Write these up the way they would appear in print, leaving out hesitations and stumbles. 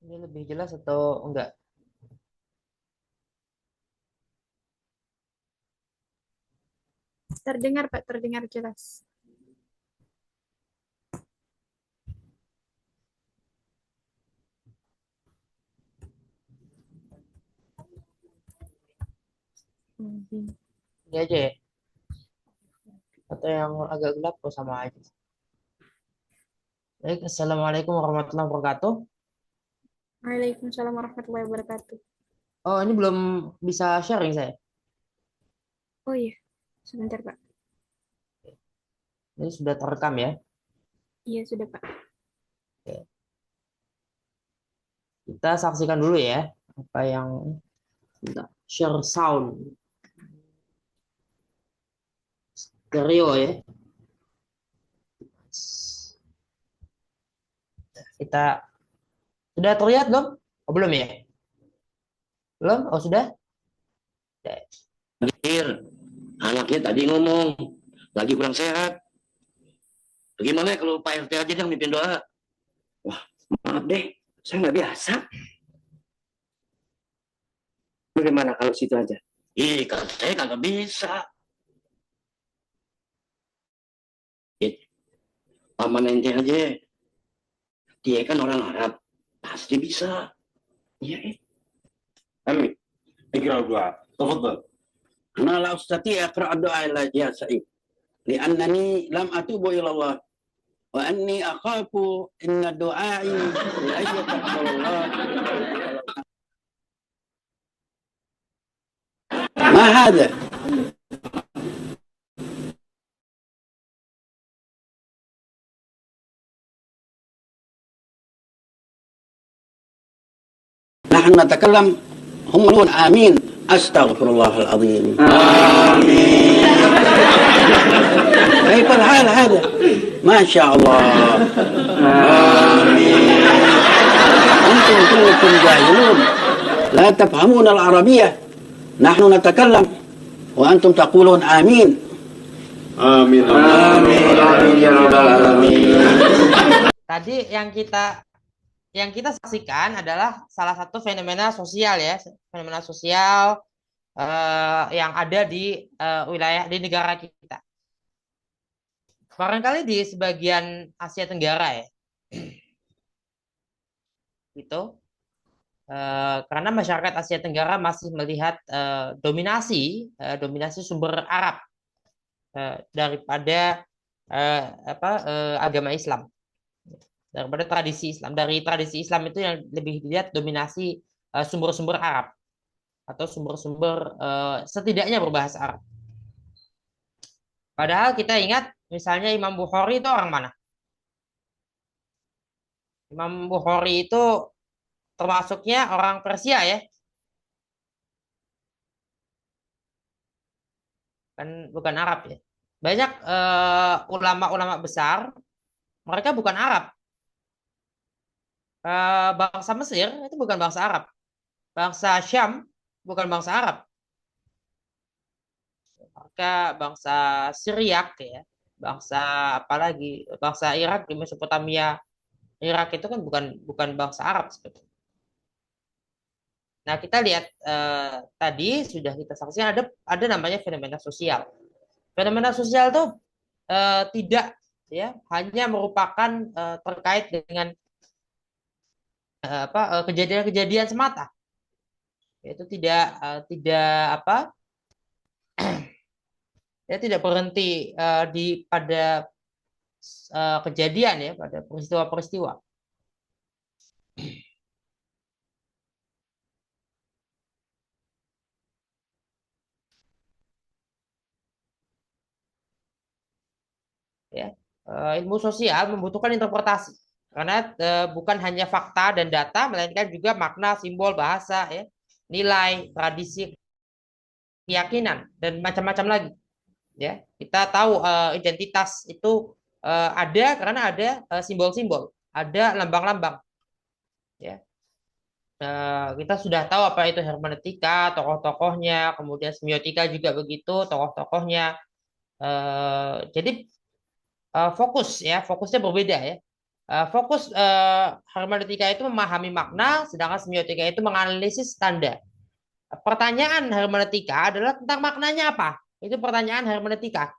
Ini lebih jelas atau enggak? Terdengar, Pak, terdengar jelas. Ini aja ya? Atau yang agak gelap kok sama aja. Baik, Assalamualaikum warahmatullahi wabarakatuh. Waalaikumsalam warahmatullahi wabarakatuh. Oh, ini belum bisa sharing saya. Oh iya, sebentar, Pak. Ini sudah terekam ya. Iya, sudah, Pak. Oke. Kita saksikan dulu ya apa yang kita share sound stereo ya. Kita sudah terlihat belum? Oh, belum ya? Belum? Oh, sudah? Oke. Hadir, anaknya tadi ngomong lagi kurang sehat. Bagaimana kalau Pak RT aja yang mimpin doa? Wah, maaf deh, saya nggak biasa. Bagaimana kalau situ aja? Ih, kan saya nggak bisa. Paman ente aja, dia kan orang Arab, pasti bisa. Iya, Amin. اقرأ الدعاء تفضل. أنا لا أستطيع أقرأ الدعاء يا سعيد لأنني لم أتوب إلى الله وأني أخاف إن دعائي لأن يتقبل الله. ما هذا؟ نحن نتكلم هم يقولون آمين. أستغفر الله العظيم. آمين. كيف الحال هذا؟ ما شاء الله. آمين. أنتم كلكم جاهلون لا تفهمون العربية. نحن نتكلم وأنتم تقولون آمين. آمين. آمين. آمين يا رب العالمين. Tadi yang kita saksikan adalah salah satu fenomena sosial ya, fenomena sosial yang ada di wilayah di negara kita. Barangkali di sebagian Asia Tenggara ya, gitu. Karena masyarakat Asia Tenggara masih melihat dominasi sumber Arab daripada agama Islam, daripada tradisi Islam. Dari tradisi Islam itu yang lebih dilihat dominasi sumber-sumber Arab atau sumber-sumber setidaknya berbahasa Arab. Padahal kita ingat misalnya Imam Bukhari itu orang mana? Imam Bukhari itu termasuknya orang Persia ya, kan bukan Arab ya. Banyak ulama-ulama besar mereka bukan Arab. Bangsa Mesir itu bukan bangsa Arab. Bangsa Syam bukan bangsa Arab. Mereka bangsa Syriak ya. Bangsa apalagi bangsa Irak di Mesopotamia. Irak itu kan bukan bukan bangsa Arab sebetulnya. Nah, kita lihat tadi sudah kita saksikan ada namanya fenomena sosial. Fenomena sosial itu tidak ya hanya merupakan terkait dengan kejadian-kejadian semata. Itu tidak apa ya tidak berhenti pada kejadian ya pada peristiwa-peristiwa. Ya. Ilmu sosial membutuhkan interpretasi karena bukan hanya fakta dan data melainkan juga makna, simbol, bahasa ya, nilai, tradisi, keyakinan dan macam-macam lagi ya. Kita tahu identitas itu ada karena ada simbol-simbol, ada lambang-lambang ya. Kita sudah tahu apa itu hermeneutika, tokoh-tokohnya, kemudian semiotika juga begitu, tokoh-tokohnya. Jadi fokusnya berbeda ya. Fokus hermeneutika itu memahami makna, sedangkan semiotika itu menganalisis tanda. Pertanyaan hermeneutika adalah tentang maknanya apa? Itu pertanyaan hermeneutika.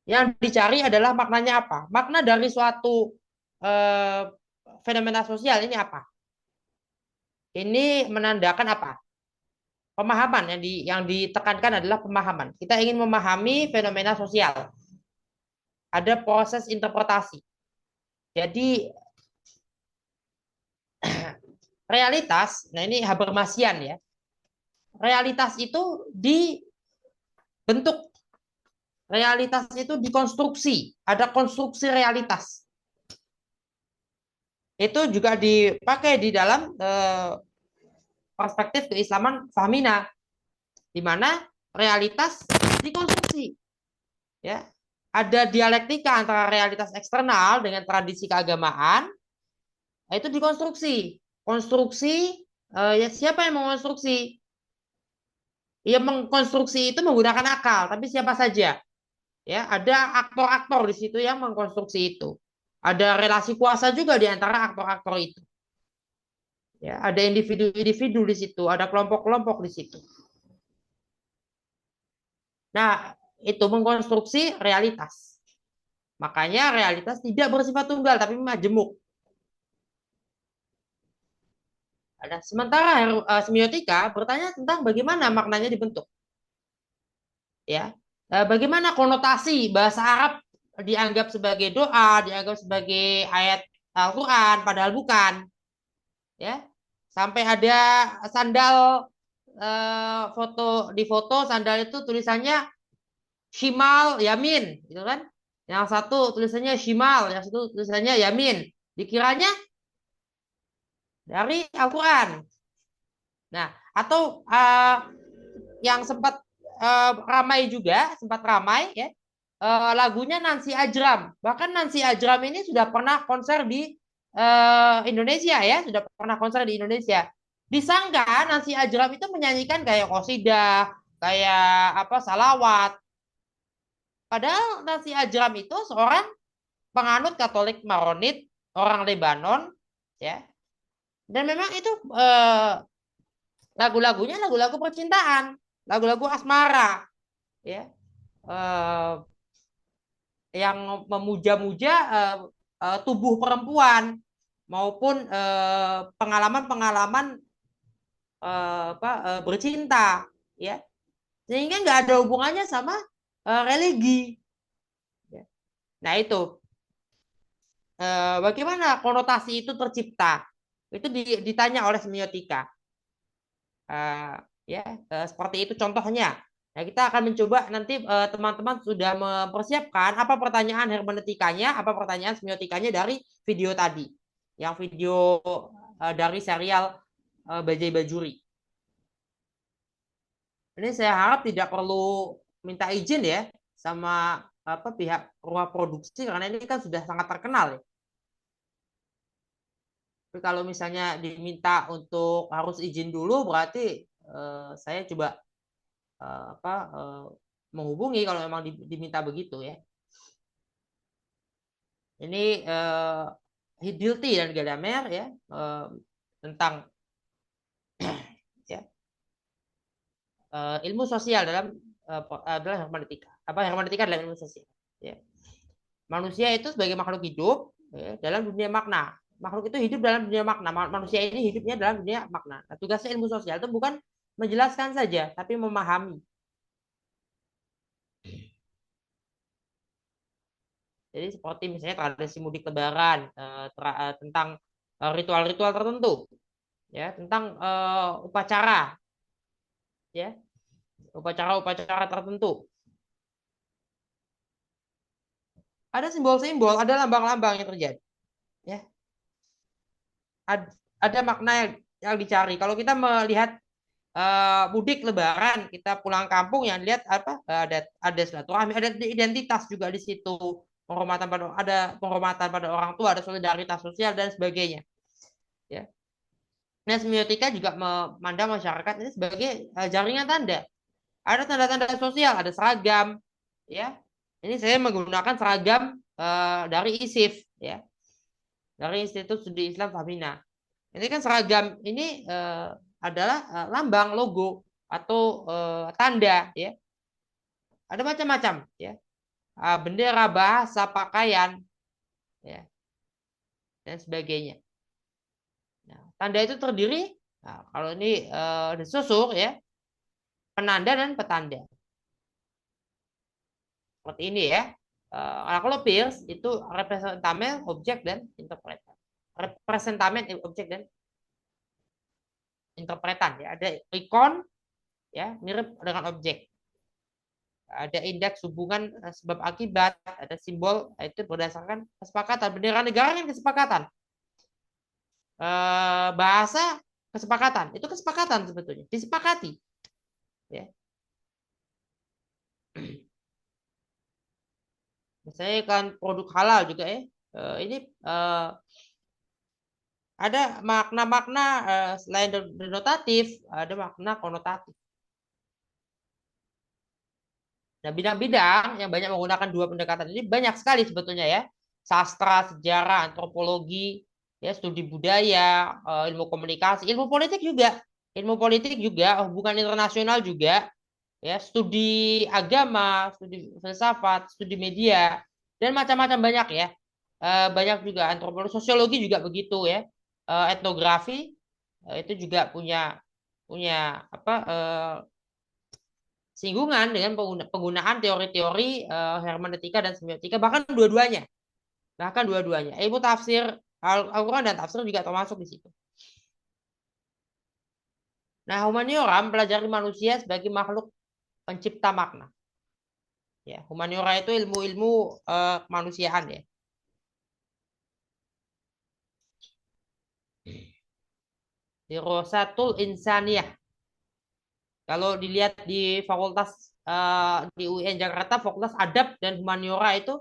Yang dicari adalah maknanya apa? Makna dari suatu eh, fenomena sosial ini apa? Ini menandakan apa? Pemahaman yang ditekankan adalah pemahaman. Kita ingin memahami fenomena sosial. Ada proses interpretasi. Jadi realitas, nah ini Habermasian ya. Realitas itu dibentuk. Realitas itu dikonstruksi. Ada konstruksi realitas. Itu juga dipakai di dalam perspektif keislaman Fahmina, di mana realitas dikonstruksi. Ya, ada dialektika antara realitas eksternal dengan tradisi keagamaan, itu dikonstruksi. Konstruksi, ya siapa yang mengonstruksi? Yang mengkonstruksi itu menggunakan akal, tapi siapa saja? Ya, ada aktor-aktor di situ yang mengkonstruksi itu. Ada relasi kuasa juga di antara aktor-aktor itu. Ya, ada individu-individu di situ, ada kelompok-kelompok di situ. Nah, itu mengkonstruksi realitas. Makanya realitas tidak bersifat tunggal, tapi majemuk. Nah, sementara semiotika bertanya tentang bagaimana maknanya dibentuk. Ya, bagaimana konotasi bahasa Arab dianggap sebagai doa, dianggap sebagai ayat Al-Quran, padahal bukan. Ya, sampai ada sandal di foto sandal itu tulisannya Shimal Yamin, gitu kan? Yang satu tulisannya Shimal, yang satu tulisannya Yamin. Dikiranya dari Al-Quran. Nah, atau yang sempat ramai juga, sempat ramai ya, lagunya Nancy Ajram. Bahkan Nancy Ajram ini sudah pernah konser di Indonesia ya, sudah pernah konser di Indonesia. Disangka Nancy Ajram itu menyanyikan kayak qosidah, kayak apa salawat. Padahal Nancy Ajram itu seorang penganut Katolik Maronit, orang Lebanon, ya. Dan memang itu lagu-lagunya lagu-lagu percintaan, lagu-lagu asmara, ya, yang memuja-muja tubuh perempuan maupun pengalaman-pengalaman bercinta, ya, sehingga nggak ada hubungannya sama religi. Ya. Nah itu bagaimana konotasi itu tercipta? Itu ditanya oleh semiotika. Ya, seperti itu contohnya. Nah, kita akan mencoba nanti teman-teman sudah mempersiapkan apa pertanyaan hermeneutikanya, apa pertanyaan semiotikanya dari video tadi. Yang video dari serial Bajai Bajuri. Ini saya harap tidak perlu minta izin ya sama pihak rumah produksi karena ini kan sudah sangat terkenal ya. Tapi kalau misalnya diminta untuk harus izin dulu berarti saya coba menghubungi kalau memang diminta begitu ya. Ini Hidilti dan Gadamer ya tentang ya, ilmu sosial adalah hermeneutika. Hermeneutika dalam ilmu sosial. Ya. Manusia itu sebagai makhluk hidup ya, dalam dunia makna. Makhluk itu hidup dalam dunia makna. Manusia ini hidupnya dalam dunia makna. Nah, tugasnya ilmu sosial itu bukan menjelaskan saja, tapi memahami. Jadi seperti misalnya tradisi mudik lebaran, tentang ritual-ritual tertentu, ya, tentang upacara, ya, upacara-upacara tertentu. Ada simbol-simbol, ada lambang-lambang yang terjadi, ya. Ada makna yang dicari. Kalau kita melihat mudik lebaran, kita pulang kampung yang lihat apa? Ada silaturahmi, ada identitas juga di situ. Ada penghormatan pada orang tua, ada solidaritas sosial dan sebagainya. Ya. Nah, semiotika juga memandang masyarakat ini sebagai jaringan tanda. Ada tanda-tanda sosial, ada seragam, ya. Ini saya menggunakan seragam dari ISIF, ya. dari Institut Studi Islam Fahmina. Ini kan seragam ini adalah lambang, logo atau tanda ya. Ada macam-macam ya. Bendera, bahasa, pakaian ya, dan sebagainya. Nah, tanda itu terdiri, nah, kalau ini disusur ya, penanda dan petanda. Seperti ini ya. Kalau Peirce itu representamen, objek, dan interpretan. Representamen, objek, dan interpretan ya. Ada ikon ya, mirip dengan objek. Ada indeks hubungan sebab akibat, ada simbol, itu berdasarkan kesepakatan. Bendera negara kan kesepakatan. Bahasa kesepakatan, itu kesepakatan sebetulnya, disepakati. Ya. Misalnya kan produk halal juga ya. Ini ada makna-makna selain denotatif, ada makna konotatif. Nah, bidang-bidang yang banyak menggunakan dua pendekatan ini banyak sekali sebetulnya ya. Sastra, sejarah, antropologi, ya, studi budaya, ilmu komunikasi, ilmu politik juga, hubungan internasional juga, ya, studi agama, studi filsafat, studi media, dan macam-macam banyak ya. Banyak juga antropologi, sosiologi juga begitu ya. Etnografi itu juga punya apa singgungan dengan penggunaan teori-teori hermeneutika dan semiotika, bahkan dua-duanya. Ilmu tafsir Al-Quran dan tafsir juga termasuk di situ. Nah, humaniora mempelajari manusia sebagai makhluk pencipta makna. Ya, humaniora itu ilmu-ilmu kemanusiaan ya. Dirasatul Insaniyah. Kalau dilihat di fakultas di UIN Jakarta, fakultas adab dan humaniora itu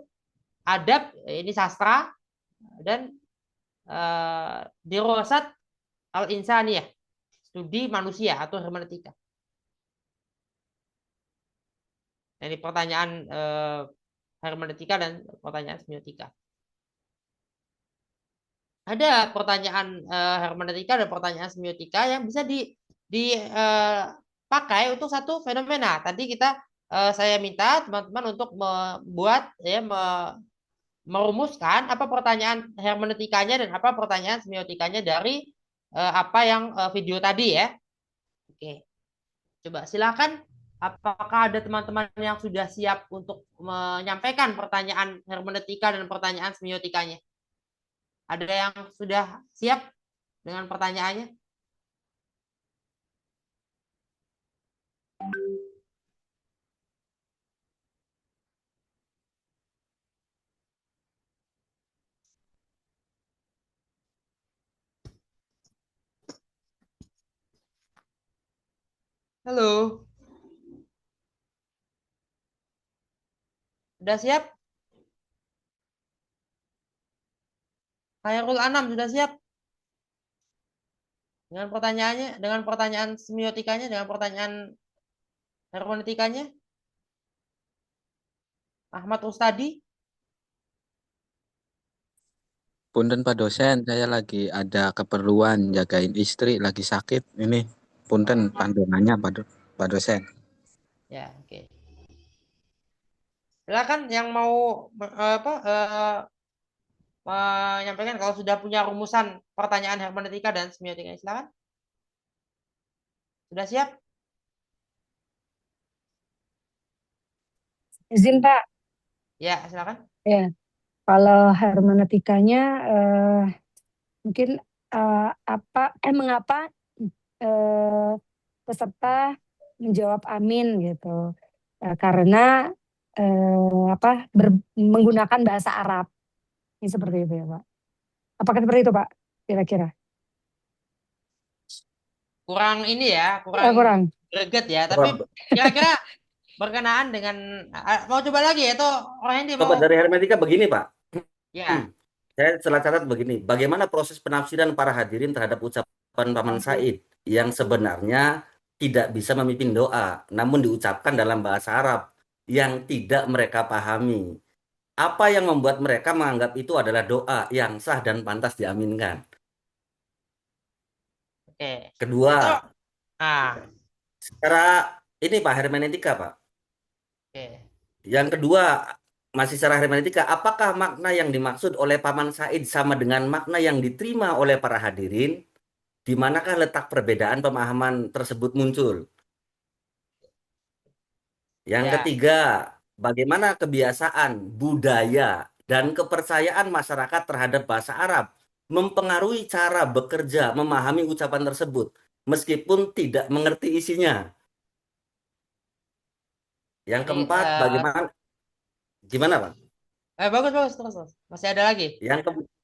adab ini sastra dan dirasat al-insaniyah, studi manusia atau hermeneutika. Ini pertanyaan hermeneutika dan pertanyaan semiotika. Ada pertanyaan hermeneutika dan pertanyaan semiotika yang bisa dipakai untuk satu fenomena. Tadi saya minta teman-teman untuk membuat ya merumuskan apa pertanyaan hermeneutikanya dan apa pertanyaan semiotikanya dari apa yang video tadi ya. Oke. Coba silakan, apakah ada teman-teman yang sudah siap untuk menyampaikan pertanyaan hermeneutika dan pertanyaan semiotikanya? Ada yang sudah siap dengan pertanyaannya? Halo. Sudah siap? Khairul Anam sudah siap? Dengan pertanyaannya, dengan pertanyaan semiotikanya, dengan pertanyaan hermeneutikanya? Ahmad Ustadi? Punten Pak dosen, saya lagi ada keperluan jagain istri lagi sakit. Ini punten pandangannya Pak dosen. Ya, oke. Silakan yang mau menyampaikan kalau sudah punya rumusan pertanyaan hermeneutika dan semiotika, silakan. Sudah siap? Izin Pak, Ya, silakan. ya kalau hermeneutikanya mungkin mengapa peserta menjawab amin gitu. Karena menggunakan bahasa Arab. Ini seperti itu ya Pak. Apakah seperti itu Pak kira-kira? Kurang ini ya, Kurang. greget ya, tapi kira-kira berkenaan dengan mau coba lagi ya toh orang ini mau. Coba dari hermeneutika begini, Pak. Ya. Saya salah catat begini, bagaimana proses penafsiran para hadirin terhadap ucapan Paman Said yang sebenarnya tidak bisa memimpin doa, namun diucapkan dalam bahasa Arab yang tidak mereka pahami. Apa yang membuat mereka menganggap itu adalah doa yang sah dan pantas diaminkan? Oke. Kedua, Itu ah secara ini Pak hermeneutika Pak. oke. Yang kedua, masih secara hermeneutika, apakah makna yang dimaksud oleh Paman Said sama dengan makna yang diterima oleh para hadirin? Di manakah letak perbedaan pemahaman tersebut muncul? Yang Ya. ketiga, bagaimana kebiasaan, budaya, dan kepercayaan masyarakat terhadap bahasa Arab mempengaruhi cara bekerja, memahami ucapan tersebut, meskipun tidak mengerti isinya. Yang Ini keempat, bagaimana, gimana Pak? bagus bagus terus, terus. Masih ada lagi.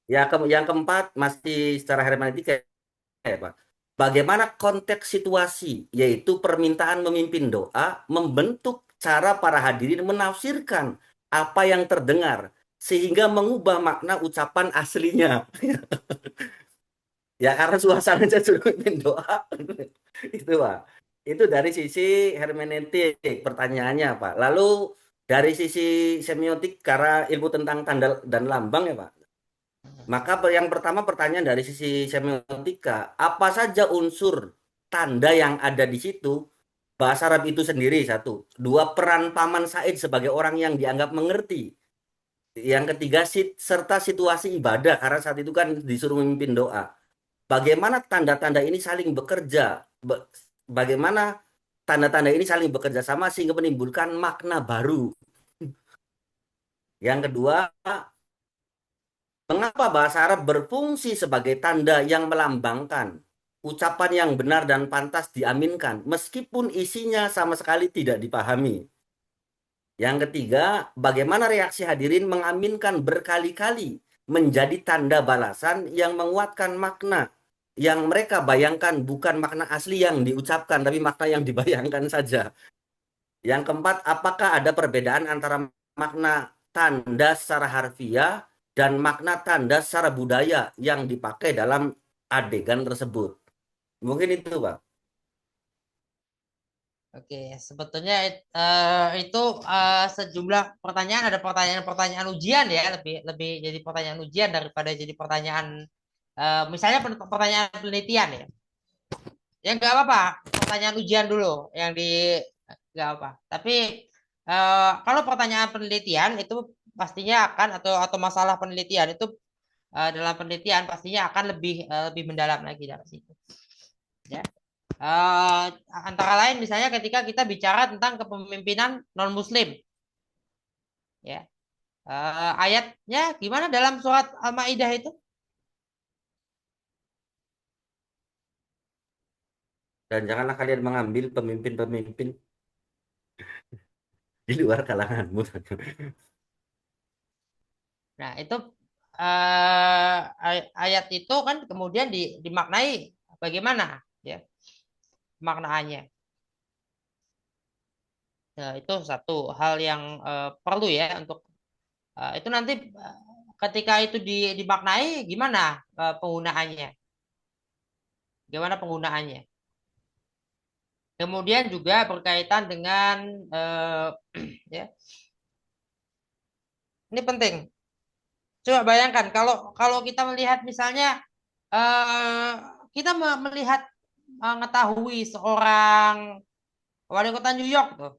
Yang keempat, masih secara hermeneutika ya Pak. Bagaimana konteks situasi, yaitu permintaan memimpin doa, membentuk cara para hadirin menafsirkan apa yang terdengar, sehingga mengubah makna ucapan aslinya. Ya karena suasananya suruh memimpin doa. Itu Pak. Itu dari sisi hermeneutik pertanyaannya Pak. Lalu dari sisi semiotik, karena ilmu tentang tanda dan lambang ya Pak. Maka yang pertama pertanyaan dari sisi semiotika, apa saja unsur tanda yang ada di situ? Bahasa Arab itu sendiri satu. Dua, peran Paman Said sebagai orang yang dianggap mengerti. Yang ketiga, serta situasi ibadah, karena saat itu kan disuruh memimpin doa. Bagaimana tanda-tanda ini saling bekerja? Bagaimana tanda-tanda ini saling bekerja sama sehingga menimbulkan makna baru? Yang kedua, mengapa bahasa Arab berfungsi sebagai tanda yang melambangkan ucapan yang benar dan pantas diaminkan, meskipun isinya sama sekali tidak dipahami? Yang ketiga, bagaimana reaksi hadirin mengaminkan berkali-kali menjadi tanda balasan yang menguatkan makna yang mereka bayangkan, bukan makna asli yang diucapkan, tapi makna yang dibayangkan saja. Yang keempat, apakah ada perbedaan antara makna tanda secara harfiah dan makna tanda secara budaya yang dipakai dalam adegan tersebut? Mungkin itu, Pak. Oke, sebetulnya itu sejumlah pertanyaan, ada pertanyaan-pertanyaan ujian ya, lebih lebih jadi pertanyaan ujian daripada jadi pertanyaan misalnya pertanyaan penelitian ya. Ya nggak apa-apa, pertanyaan ujian dulu yang di nggak apa. Tapi kalau pertanyaan penelitian itu pastinya akan atau masalah penelitian itu dalam penelitian pastinya akan lebih mendalam lagi dari situ. Ya. Eh, Antara lain misalnya ketika kita bicara tentang kepemimpinan non Muslim, ya ayatnya gimana dalam surat Al-Maidah itu? Dan janganlah kalian mengambil pemimpin-pemimpin di luar kalanganmu. Nah itu ayat itu kan kemudian dimaknai bagaimana, ya maknaannya. Nah, itu satu hal yang perlu ya untuk itu nanti ketika itu dimaknai gimana penggunaannya, gimana penggunaannya. Kemudian juga berkaitan dengan ya ini penting. Coba bayangkan kalau kalau kita melihat misalnya eh, kita melihat mengetahui seorang wali kota New York tuh,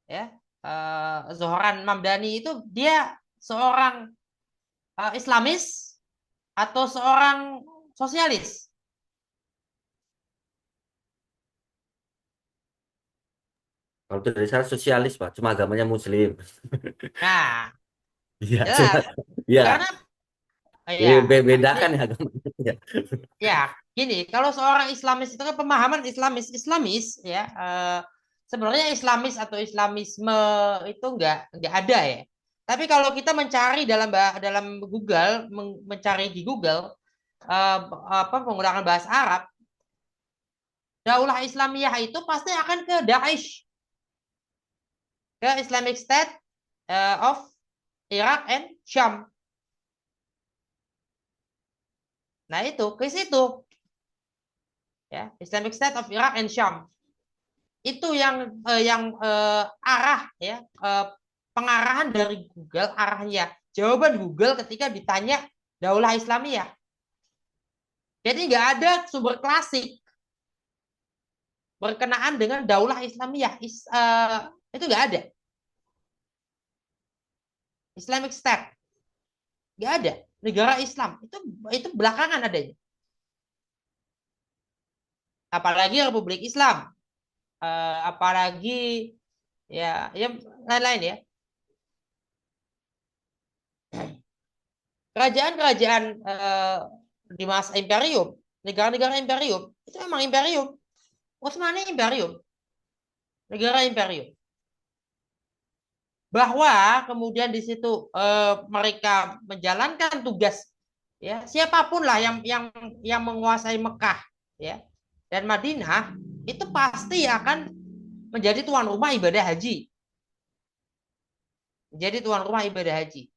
ya Zohran Mamdani itu dia seorang Islamis atau seorang sosialis. Kalau itu dari saya sosialis, Pak. Cuma agamanya Muslim. Nah, Iya, cuma jelas ya. karena ya Bedakan ya agamanya. Ya. ya gini, kalau seorang Islamis itu kan pemahaman Islamis ya sebenarnya Islamis atau Islamisme itu nggak ada ya. Tapi kalau kita mencari dalam Google, mencari di Google apa menggunakan bahasa Arab, Daulah Islamiyah itu pasti akan ke Daesh, ke Islamic State of Iraq and Syam. Nah itu ke situ ya Islamic State of Iraq and Syam. Itu yang arah ya pengarahan dari Google arahnya. Jawaban Google ketika ditanya Daulah Islamiyah. Jadi nggak ada sumber klasik berkenaan dengan Daulah Islamiyah. Itu nggak ada. Islamic State. Nggak ada. Negara Islam. Itu belakangan adanya. Apalagi Republik Islam. Apalagi ya lain-lain ya. Kerajaan-kerajaan di masa imperium, negara-negara imperium, itu memang imperium. Utsmani imperium. Negara imperium. Bahwa kemudian di situ mereka menjalankan tugas ya, siapapun lah yang menguasai Mekah ya dan Madinah itu pasti akan menjadi tuan rumah ibadah haji. Menjadi tuan rumah ibadah haji.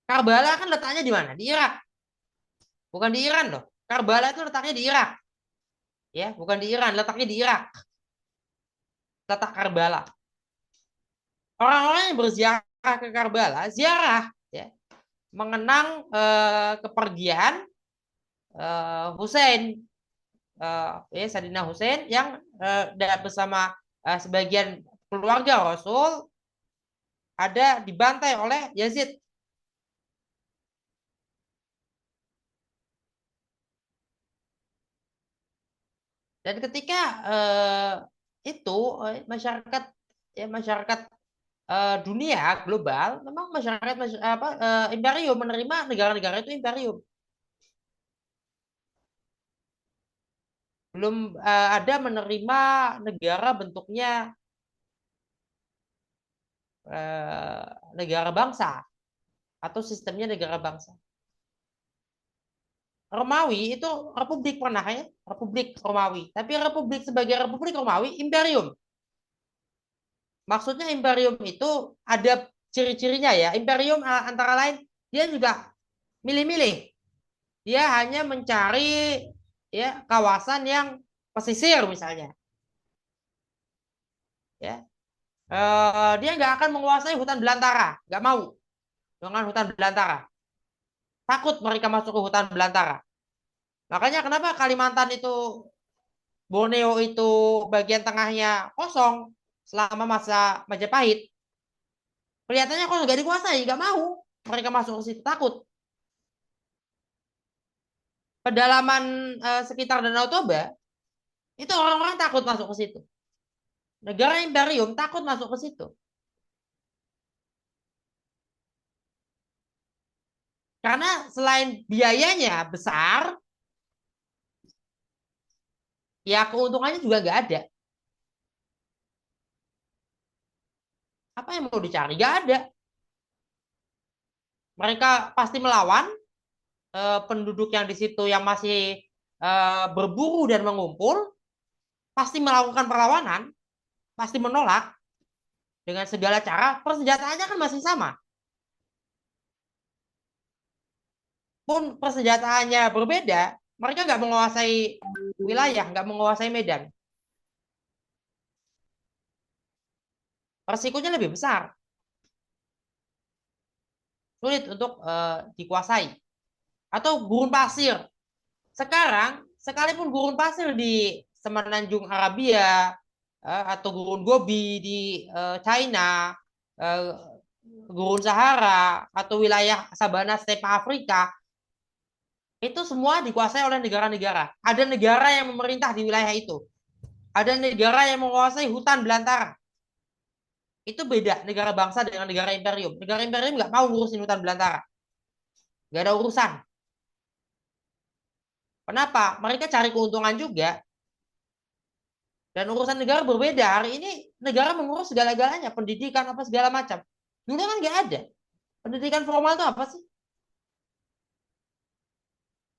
Karbala kan letaknya di mana? Di Irak. Bukan di Iran loh. Karbala itu letaknya di Irak. Ya, bukan di Iran, letaknya di Irak. Letak Karbala. Orang-orang yang berziarah ke Karbala, ziarah ya, mengenang kepergian Hussein, ya Sayyidina Hussein yang bersama sebagian keluarga Rasul ada dibantai oleh Yazid. Dan ketika itu masyarakat dunia global memang masyarakat imperium menerima negara-negara itu imperium. Belum ada menerima negara bentuknya negara bangsa atau sistemnya negara bangsa. Romawi itu republik pernah ya, republik Romawi. Tapi republik sebagai republik Romawi imperium. Maksudnya imperium itu ada ciri-cirinya ya. Imperium antara lain dia juga milih-milih. Dia hanya mencari ya kawasan yang pesisir misalnya. Ya. Dia nggak akan menguasai hutan belantara, nggak mau dengan hutan belantara. Takut mereka masuk ke hutan belantara. Makanya kenapa Kalimantan itu, Borneo itu bagian tengahnya kosong selama masa Majapahit. Kelihatannya kalau nggak dikuasai, nggak mau mereka masuk ke situ, takut. Pedalaman sekitar Danau Toba itu orang-orang takut masuk ke situ. Negara imperium takut masuk ke situ. Karena selain biayanya besar, ya keuntungannya juga nggak ada. Apa yang mau dicari? Nggak ada. Mereka pasti melawan penduduk yang di situ yang masih berburu dan mengumpul, pasti melakukan perlawanan, pasti menolak dengan segala cara. Persenjataannya kan masih sama. Pun persenjataannya berbeda, mereka nggak menguasai wilayah, nggak menguasai medan. Resikonya lebih besar. Sulit untuk dikuasai. Atau gurun pasir. Sekarang, sekalipun gurun pasir di Semenanjung Arabia, atau gurun Gobi di China, gurun Sahara, atau wilayah sabana steppe Afrika, itu semua dikuasai oleh negara-negara. Ada negara yang memerintah di wilayah itu. Ada negara yang menguasai hutan belantara. Itu beda negara bangsa dengan negara imperium. Negara imperium nggak mau ngurusin hutan belantara. Nggak ada urusan. Kenapa? Mereka cari keuntungan juga. Dan urusan negara berbeda. Hari ini negara mengurus segala-galanya. Pendidikan apa segala macam. Dulu kan nggak ada. Pendidikan formal itu apa sih?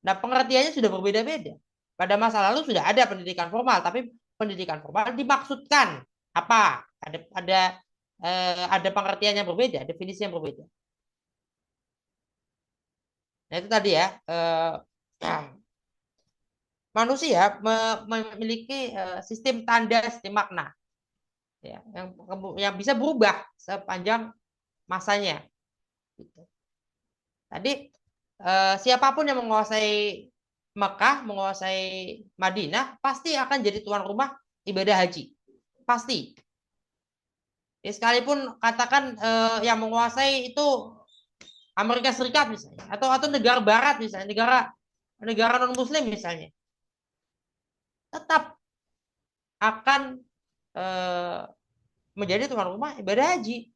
Nah, pengertiannya sudah berbeda-beda. Pada masa lalu sudah ada pendidikan formal, tapi pendidikan formal dimaksudkan apa? Ada pengertian yang berbeda, definisi yang berbeda. Nah, itu tadi ya. Manusia memiliki sistem tanda, sistem makna. ya, yang bisa berubah sepanjang masanya. Gitu. Tadi siapapun yang menguasai Mekah, menguasai Madinah, pasti akan jadi tuan rumah ibadah haji. Pasti. Ya, sekalipun katakan yang menguasai itu Amerika Serikat misalnya, atau negara Barat misalnya, negara non Muslim misalnya, tetap akan menjadi tuan rumah ibadah haji.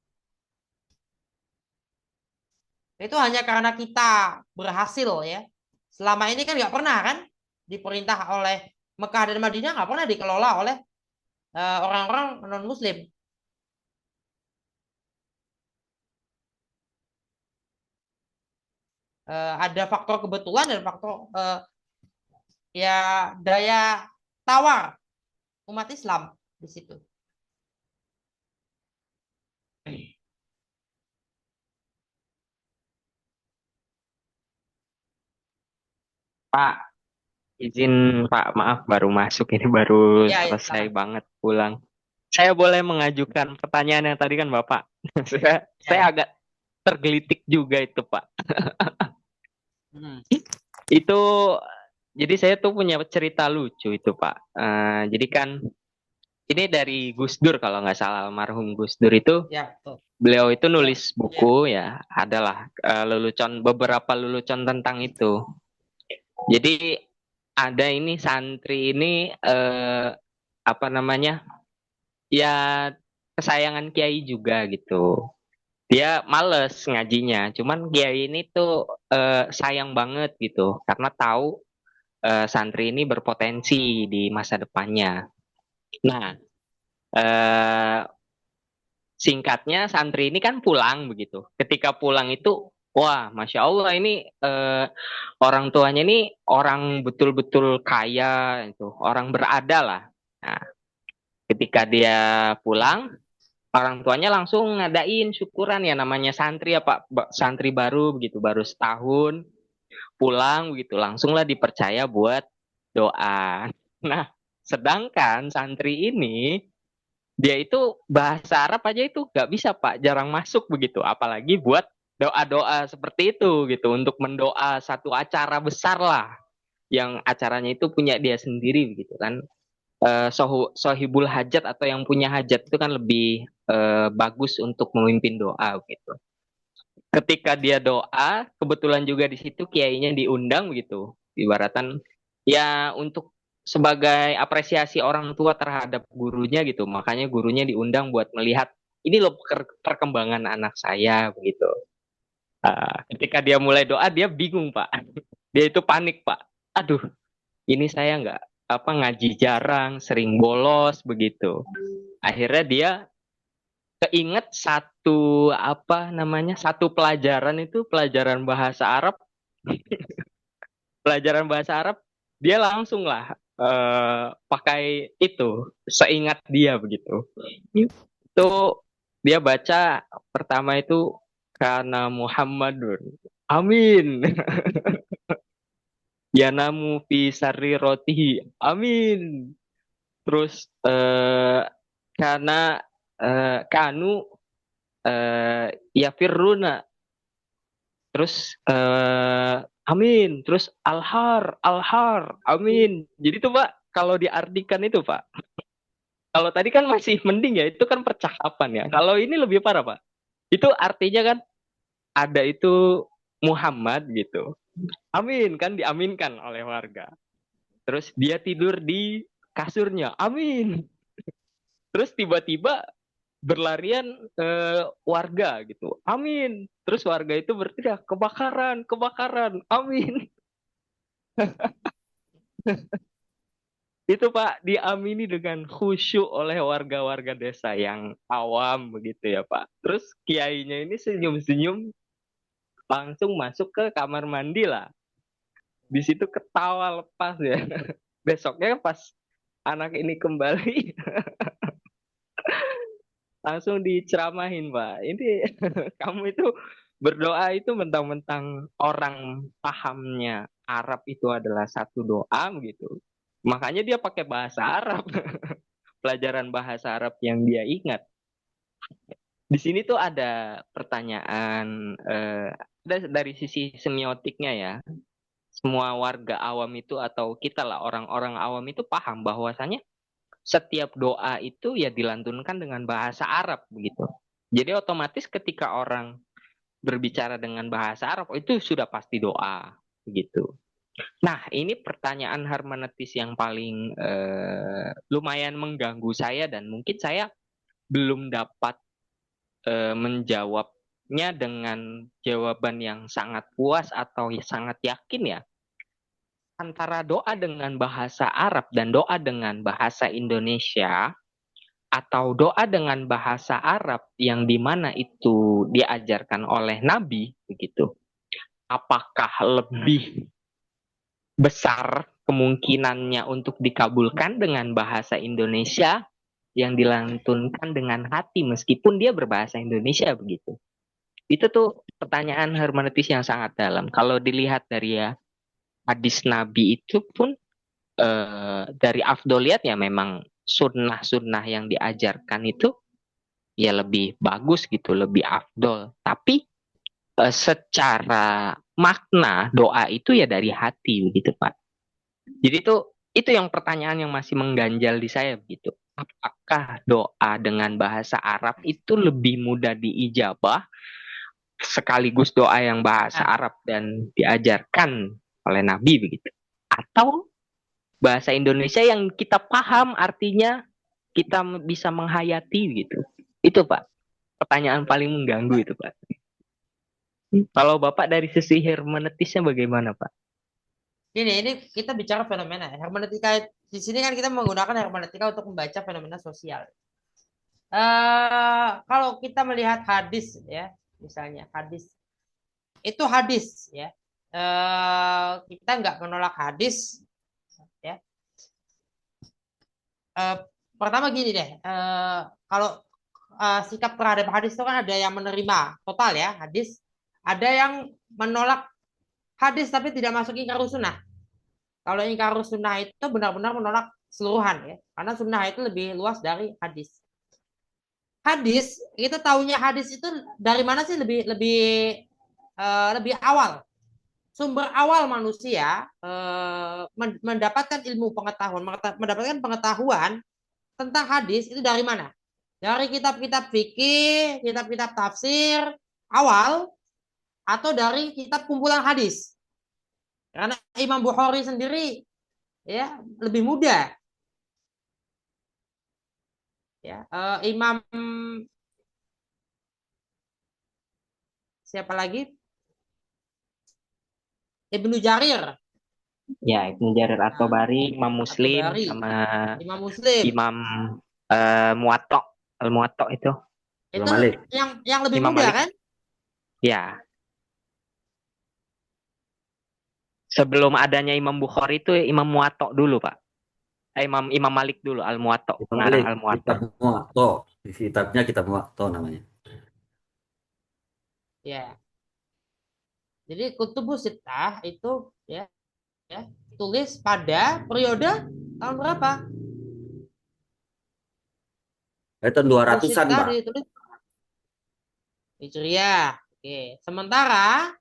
Itu hanya karena kita berhasil ya. Selama ini kan nggak pernah kan diperintah oleh Mekah dan Madinah, nggak pernah dikelola oleh orang-orang non Muslim. Ada faktor kebetulan dan faktor ya daya tawar umat Islam di situ. Pak, izin Pak, maaf baru masuk ini baru Ya, ya, selesai silakan. banget pulang. Saya boleh mengajukan pertanyaan yang tadi kan Bapak? Saya Ya. agak tergelitik juga itu Pak. Hmm. Itu jadi saya tuh punya cerita lucu itu Pak. Jadi kan ini dari Gus Dur kalau nggak salah, almarhum Gus Dur itu Ya, betul. beliau itu nulis buku ya, adalah beberapa lelucon tentang itu. Jadi ada ini santri ini apa namanya? Ya kesayangan kiai juga gitu. Dia males ngajinya, cuman kiai ini tuh sayang banget gitu karena tahu santri ini berpotensi di masa depannya. Nah, eh, singkatnya santri ini kan pulang begitu. Ketika pulang itu, wah, masya Allah ini orang tuanya ini orang betul-betul kaya, itu orang berada lah. Nah, ketika dia pulang, orang tuanya langsung ngadain syukuran ya namanya santri ya Pak, santri baru begitu, baru setahun pulang begitu, langsunglah dipercaya buat doa. Nah, sedangkan santri ini dia itu bahasa Arab aja itu nggak bisa Pak, jarang masuk begitu, apalagi buat doa-doa seperti itu gitu, untuk mendoa satu acara besar lah, yang acaranya itu punya dia sendiri begitu kan. Sohibul hajat atau yang punya hajat itu kan lebih bagus untuk memimpin doa gitu. Ketika dia doa, kebetulan juga di situ kiainya diundang begitu, ibaratan ya untuk sebagai apresiasi orang tua terhadap gurunya gitu. Makanya gurunya diundang buat melihat ini loh perkembangan anak saya begitu. Ketika dia mulai doa dia bingung Pak, dia itu panik Pak. Aduh, ini saya nggak apa ngaji jarang, sering bolos begitu. Akhirnya dia keinget satu apa namanya satu pelajaran itu pelajaran bahasa Arab. Pelajaran bahasa Arab dia langsung lah pakai itu seingat dia begitu. Itu dia baca pertama itu karena Muhammadun amin. Yanamu fi sarri rotihi amin. Terus karena kanu ya firruna. Terus amin. Terus alhar, amin. Jadi tuh Pak, kalau diartikan itu Pak, kalau tadi kan masih mending ya, itu kan percakapan ya. Kalau ini lebih parah Pak. Itu artinya kan ada itu Muhammad gitu. Amin kan diaminkan oleh warga. Terus dia tidur di kasurnya, amin. Terus tiba-tiba berlarian warga gitu, amin. Terus warga itu berteriak kebakaran, kebakaran, amin. Itu Pak diamini dengan khusyuk oleh warga-warga desa yang awam begitu ya Pak. Terus kiainya ini senyum-senyum langsung masuk ke kamar mandi lah. Di situ ketawa lepas ya. Besoknya pas anak ini kembali langsung diceramahin Pak. Ini kamu itu berdoa itu mentang-mentang orang pahamnya Arab itu adalah satu doa gitu. Makanya dia pakai bahasa Arab. pelajaran bahasa Arab yang dia ingat. Di sini tuh ada pertanyaan dari sisi semiotiknya ya. Semua warga awam itu atau kita lah orang-orang awam itu paham bahwasanya setiap doa itu ya dilantunkan dengan bahasa Arab begitu. Jadi otomatis ketika orang berbicara dengan bahasa Arab itu sudah pasti doa begitu. Nah, ini pertanyaan hermeneutis yang paling lumayan mengganggu saya dan mungkin saya belum dapat menjawabnya dengan jawaban yang sangat puas atau sangat yakin ya. Antara doa dengan bahasa Arab dan doa dengan bahasa Indonesia atau doa dengan bahasa Arab yang dimana itu diajarkan oleh Nabi begitu. Apakah lebih besar kemungkinannya untuk dikabulkan dengan bahasa Indonesia yang dilantunkan dengan hati meskipun dia berbahasa Indonesia begitu. Itu tuh pertanyaan hermeneutis yang sangat dalam. Kalau dilihat dari ya hadis Nabi itu pun dari afdoliyat ya memang sunnah-sunnah yang diajarkan itu ya lebih bagus gitu, lebih afdol. Tapi secara makna doa itu ya dari hati begitu Pak. Jadi itu yang pertanyaan yang masih mengganjal di saya begitu. Apakah doa dengan bahasa Arab itu lebih mudah diijabah sekaligus doa yang bahasa Arab dan diajarkan oleh Nabi begitu? Atau bahasa Indonesia yang kita paham artinya kita bisa menghayati gitu? Itu Pak, pertanyaan paling mengganggu itu Pak. Kalau Bapak dari sisi hermeneutisnya bagaimana Pak? Ini kita bicara fenomena ya. Hermeneutika di sini kan kita menggunakan hermeneutika untuk membaca fenomena sosial. Kalau kita melihat hadis ya, misalnya hadis itu hadis ya. Kita nggak menolak hadis ya. Pertama gini deh, kalau sikap terhadap hadis itu kan ada yang menerima total ya hadis, ada yang menolak hadis tapi tidak masuk ingkar sunnah. Kalau ingkar sunnah itu benar-benar menolak seluruhan ya, karena sunnah itu lebih luas dari hadis. Hadis kita tahunya hadis itu dari mana sih lebih awal. Sumber awal manusia mendapatkan ilmu pengetahuan, mendapatkan pengetahuan tentang hadis itu dari mana? Dari kitab-kitab fikih, kitab-kitab tafsir awal, atau dari kitab kumpulan hadis. Karena Imam Bukhari sendiri ya lebih muda. Ya, Imam siapa lagi? Ibnu Jarir. Ya, Ibnu Jarir At-Tabari, Imam Muslim At-Tabari, sama Imam Muslim. Imam Muwatta, Al-Muwatta itu. Itu Imam Malik. yang lebih Imam muda Malik. kan? Ya. Sebelum adanya Imam Bukhari itu Imam Muwatta dulu, Pak. Imam Malik dulu, Al-Muwatta, Imam pengarang Malik, Al-Muwatta. kitab Muwatta. Kitabnya kitab Muwatta namanya. Ya. Jadi Kutubus Sittah itu ya tulis pada periode tahun berapa? Tahun 200-an, Sittah Pak. ditulis Hijriah. Oke. Sementara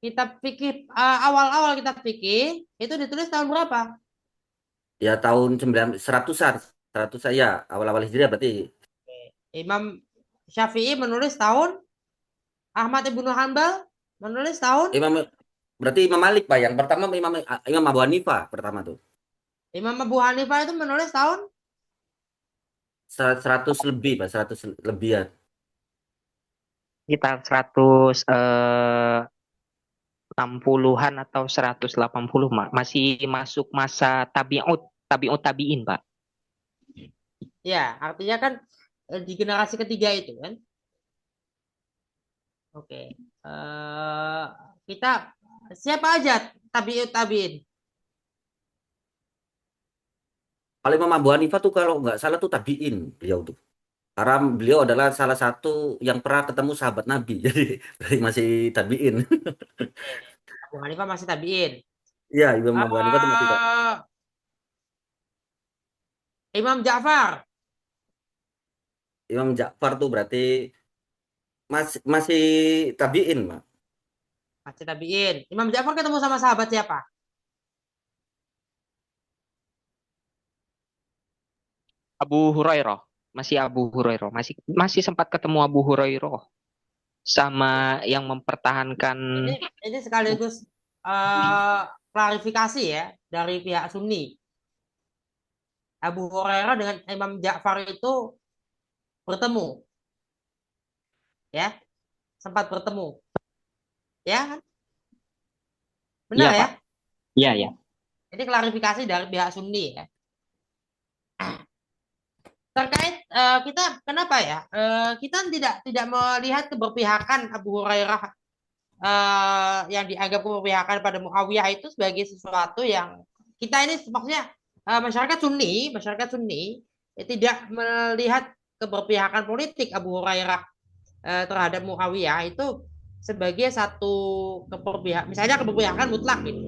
kitab fikih awal-awal kitab fikih itu ditulis tahun berapa? Ya tahun 100-an. 100 ya, awal-awal Hijriah berarti. Imam Syafi'i menulis tahun, Ahmad Ibnu Hanbal menulis tahun, Berarti Imam Malik, Pak. Yang pertama Imam Abu Hanifah pertama tuh. Imam Abu Hanifah itu menulis tahun 100 lebih, Pak. 100 lebih ya. Sekitar 160-an atau 180 masih masuk masa tabi'in, Pak. ya, artinya kan di generasi ketiga itu kan. Oke. Kita siapa aja tabi'in? Kalau Imam Abu Hanifah tuh kalau nggak salah tuh tabi'in beliau tuh. Karena beliau adalah salah satu yang pernah ketemu sahabat Nabi. Jadi masih tabi'in. Abu Hanifah masih tabi'in. Iya, Imam Abu Hanifah tuh masih tabi'in. Imam Ja'far. Imam Ja'far tuh berarti masih tabiin, Pak. Masih tabiin. Imam Ja'far ketemu sama sahabat siapa? Abu Hurairah. Masih Abu Hurairah. Masih masih sempat ketemu Abu Hurairah sama yang mempertahankan. Ini sekaligus klarifikasi ya dari pihak Sunni. Abu Hurairah dengan Imam Ja'far itu bertemu, ya, sempat bertemu, ya, kan? Iya, Benar ya? Pak. Iya, ya. Ini klarifikasi dari pihak Sunni ya. Terkait kita kenapa ya? Kita tidak melihat keberpihakan Abu Hurairah yang dianggap keberpihakan pada Muawiyah itu sebagai sesuatu yang kita ini maksudnya masyarakat Sunni tidak melihat keberpihakan politik Abu Hurairah terhadap Muawiyah itu sebagai satu keberpihakan, misalnya keberpihakan mutlak gitu.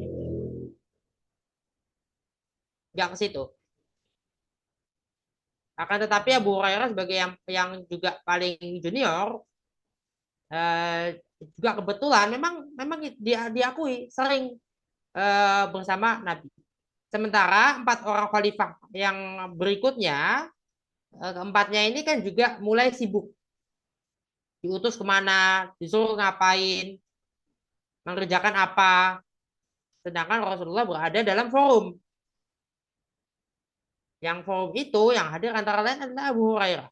Nggak ke situ. Akan tetapi Abu Hurairah sebagai yang juga paling junior juga kebetulan memang dia diakui sering bersama Nabi. Sementara 4 orang khalifah yang berikutnya, keempatnya ini kan juga mulai sibuk. Diutus kemana, disuruh ngapain, mengerjakan apa. Sedangkan Rasulullah berada dalam forum. Yang forum itu yang hadir antara lain adalah Abu Hurairah.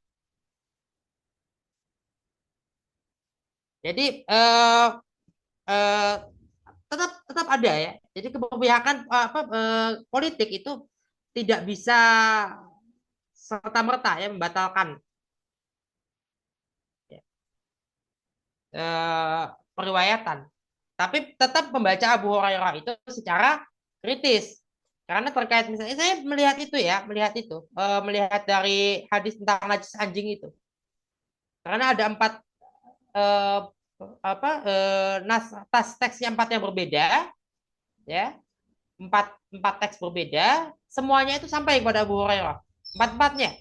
Jadi eh, tetap ada ya. Jadi keberpihakan politik itu tidak bisa serta merta ya membatalkan eh, periwayatan. Tapi tetap membaca Abu Hurairah itu secara kritis. Karena terkait misalnya saya melihat itu ya, melihat dari hadis tentang najis anjing itu. Karena ada 4 eh, teks yang 4 yang berbeda, ya, empat teks berbeda, semuanya itu sampai kepada Abu Hurairah. Empat-empatnya.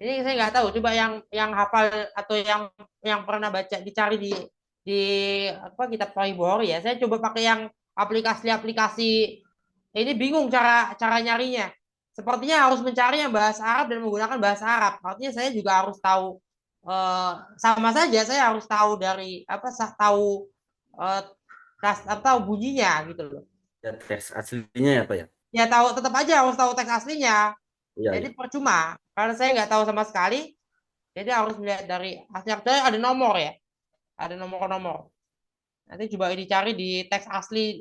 Ini saya nggak tahu. Coba yang hafal atau yang pernah baca dicari di kitab Sahih Bukhari ya. Saya coba pakai yang aplikasi-aplikasi. Ini bingung cara nyarinya. Sepertinya harus mencari yang bahasa Arab dan menggunakan bahasa Arab. Artinya saya juga harus tahu sama saja saya harus tahu dari tahu eh, tahu bunyinya gitu loh. Ya, teks aslinya ya, Pak ya? Ya tahu tetap aja harus tahu teks aslinya. Iya, Jadi iya. percuma karena saya nggak tahu sama sekali. Jadi harus melihat dari asli aktualnya ada nomor ya, ada nomor-nomor. Nanti coba dicari di teks asli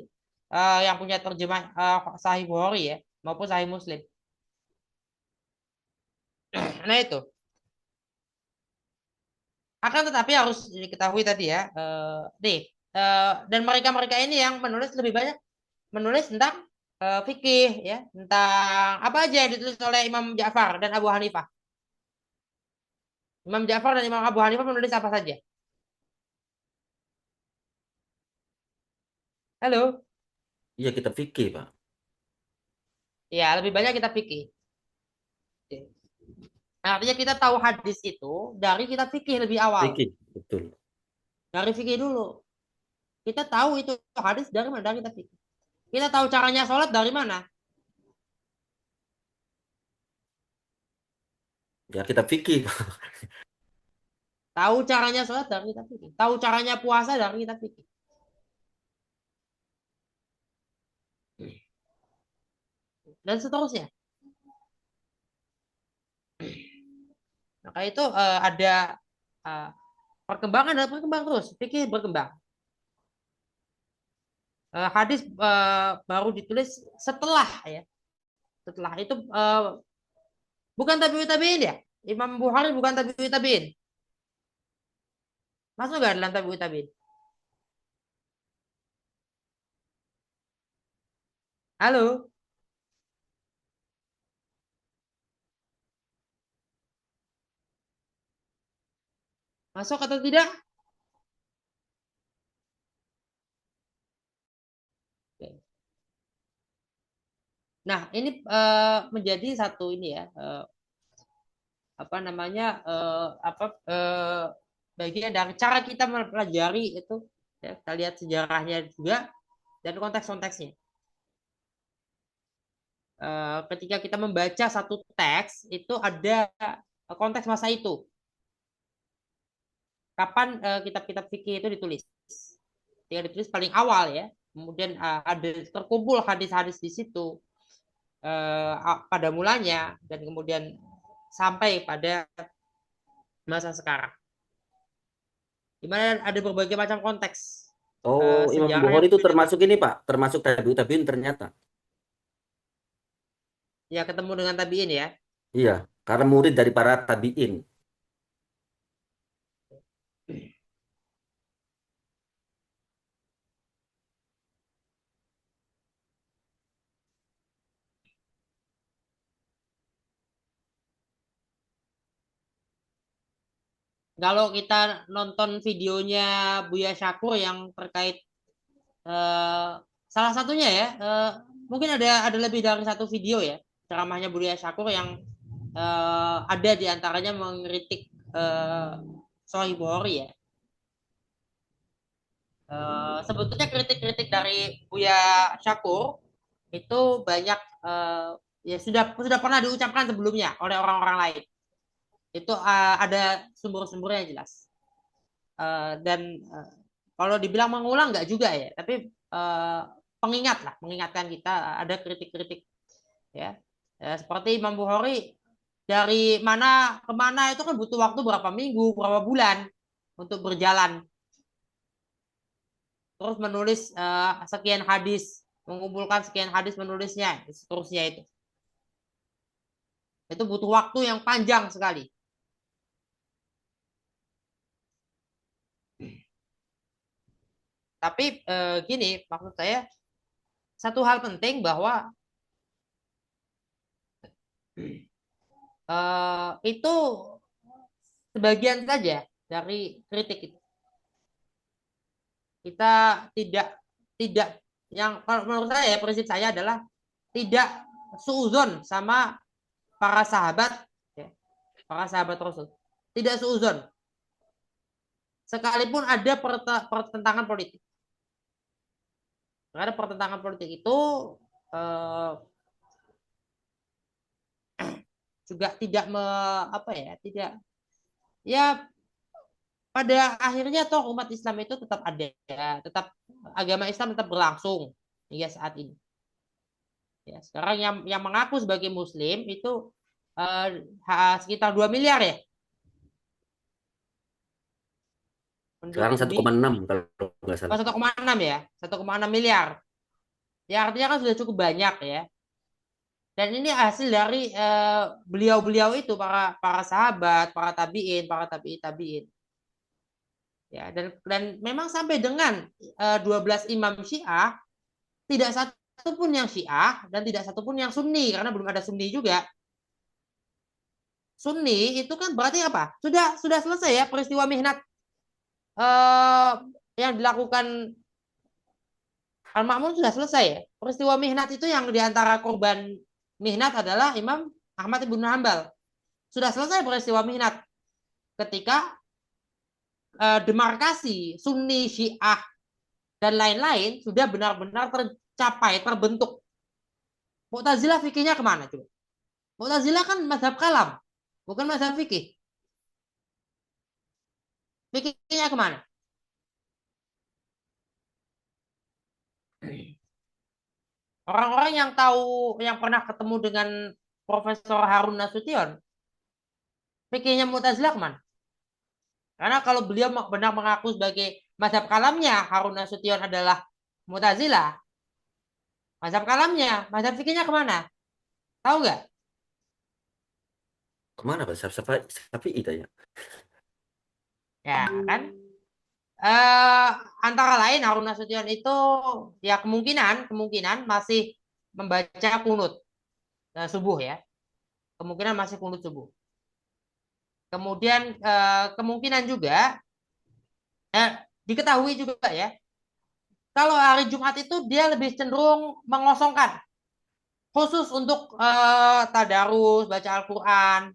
yang punya terjemah Sahih Bukhari ya, maupun Sahih Muslim. Nah itu. Akan tetapi harus diketahui tadi ya, dan mereka-mereka ini yang menulis lebih banyak menulis tentang fikih ya, tentang apa aja yang ditulis oleh Imam Ja'far dan Abu Hanifah. Imam Ja'far dan Imam Abu Hanifah menulis apa saja? Halo? Iya, kita fikih, Pak. Ya, lebih banyak kita fikih. Artinya kita tahu hadis itu dari kita fikih lebih awal. Fikih, betul. Dari fikih dulu. Kita tahu itu hadis dari mana? Dari kita fikih. Kita tahu caranya sholat dari mana? Ya, kita fikih, Pak. Tahu caranya sholat dari kita fikih. Tahu caranya puasa dari kita fikih. Dan seterusnya. Maka itu ada uh, perkembangan dan perkembangan terus. Fikih berkembang. Hadis baru ditulis setelah ya. Setelah itu bukan tabi'ut tabi'in ya. Imam Bukhari bukan tabi'ut tabi'in. Masuk nggak dalam tabi'ut tabi'in? Halo, masuk atau tidak? Oke. Nah, ini menjadi satu ini ya, apa namanya, bagian dari cara kita mempelajari itu, ya, kita lihat sejarahnya juga dan konteks-konteksnya. Ketika kita membaca satu teks itu ada konteks masa itu. Kapan kitab-kitab fikih itu ditulis? Ketika ditulis paling awal ya. Kemudian ada terkumpul hadis-hadis di situ pada mulanya dan kemudian sampai pada masa sekarang. Di mana ada berbagai macam konteks Oh, Imam sejarah yang Bukhari itu berbeda. termasuk ini Pak, termasuk tabi'in ternyata. Ya ketemu dengan tabiin ya. Iya, karena murid dari para tabi'in. Kalau kita nonton videonya Buya Syakur yang terkait salah satunya ya, mungkin ada lebih dari satu video ya ceramahnya Buya Syakur yang ada di antaranya mengkritik Sahih Bukhari ya. Sebetulnya kritik-kritik dari Buya Syakur itu banyak ya sudah pernah diucapkan sebelumnya oleh orang-orang lain. Itu ada sumber-sumbernya jelas. Dan kalau dibilang mengulang nggak juga ya, tapi pengingat lah, mengingatkan kita ada kritik-kritik ya. Seperti Imam Bukhari dari mana ke mana itu kan butuh waktu berapa minggu, berapa bulan untuk berjalan. Terus menulis sekian hadis, mengumpulkan sekian hadis menulisnya, seterusnya itu. Itu butuh waktu yang panjang sekali. Tapi gini, maksud saya satu hal penting bahwa itu sebagian saja dari kritik itu. Kita tidak yang menurut saya prinsip saya adalah tidak suuzon sama para sahabat ya, para sahabat Rasul. Tidak suuzon. Sekalipun ada pertentangan politik. Karena pertentangan politik itu juga tidak apa ya, tidak ya pada akhirnya toh umat Islam itu tetap ada, tetap agama Islam tetap berlangsung hingga saat ini. Ya, sekarang yang mengaku sebagai Muslim itu sekitar 2 miliar ya. Sekarang 1,6 kalau nggak salah. 1,6 ya, 1,6 miliar. Ya artinya kan sudah cukup banyak ya. Dan ini hasil dari beliau-beliau itu para sahabat, para tabiin. Ya, dan memang sampai dengan 12 imam Syiah tidak satu pun yang Syiah dan tidak satu pun yang Sunni karena belum ada Sunni juga. Sunni itu kan berarti apa? Sudah selesai ya peristiwa mihnat yang dilakukan Al-Ma'mun sudah selesai ya. Peristiwa mihnat itu yang diantara korban mihnat adalah Imam Ahmad ibn Hanbal. Sudah selesai peristiwa mihnat ketika demarkasi Sunni, Syiah, dan lain-lain sudah benar-benar tercapai, terbentuk. Mu'tazilah fikihnya kemana coba? Mu'tazilah kan mazhab kalam, bukan mazhab fikih. Fikihnya kemana? Orang-orang yang tahu, yang pernah ketemu dengan Profesor Harun Nasution, fikihnya Mu'tazilah kemana? Karena kalau beliau benar mengaku sebagai mazhab kalamnya Harun Nasution adalah Mu'tazilah, mazhab kalamnya, mazhab fikihnya kemana? Tahu nggak? Kemana Pak? Sapi itu ya. Ya kan? Antara lain Harun Nasution itu ya kemungkinan masih membaca kunut subuh ya. Kemungkinan masih kunut subuh. Kemudian kemungkinan juga diketahui juga ya. Kalau hari Jumat itu dia lebih cenderung mengosongkan. khusus untuk tadarus, baca Al-Quran.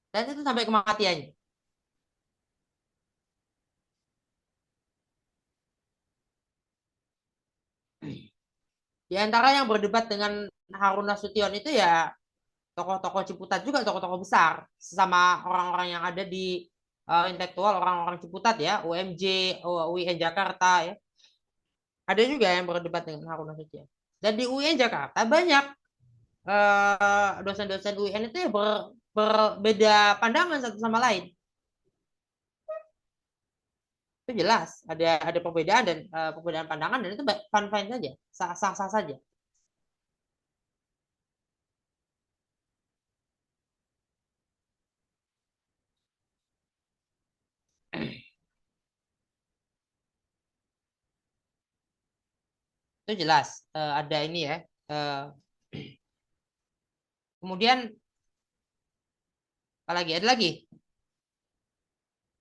Dan itu sampai kematiannya. Di antara yang berdebat dengan Harun Nasution itu ya tokoh-tokoh Ciputat juga, tokoh-tokoh besar. Sesama orang-orang yang ada di intelektual, orang-orang Ciputat ya, UMJ, UIN Jakarta ya. Ada juga yang berdebat dengan Harun Nasution. Dan di UIN Jakarta banyak dosen-dosen UIN itu ya berbeda pandangan satu sama lain. Itu jelas ada perbedaan dan perbedaan pandangan, dan itu fine-fine saja, sah-sah saja. Itu jelas ada ini ya. Kemudian apa lagi? Ada lagi?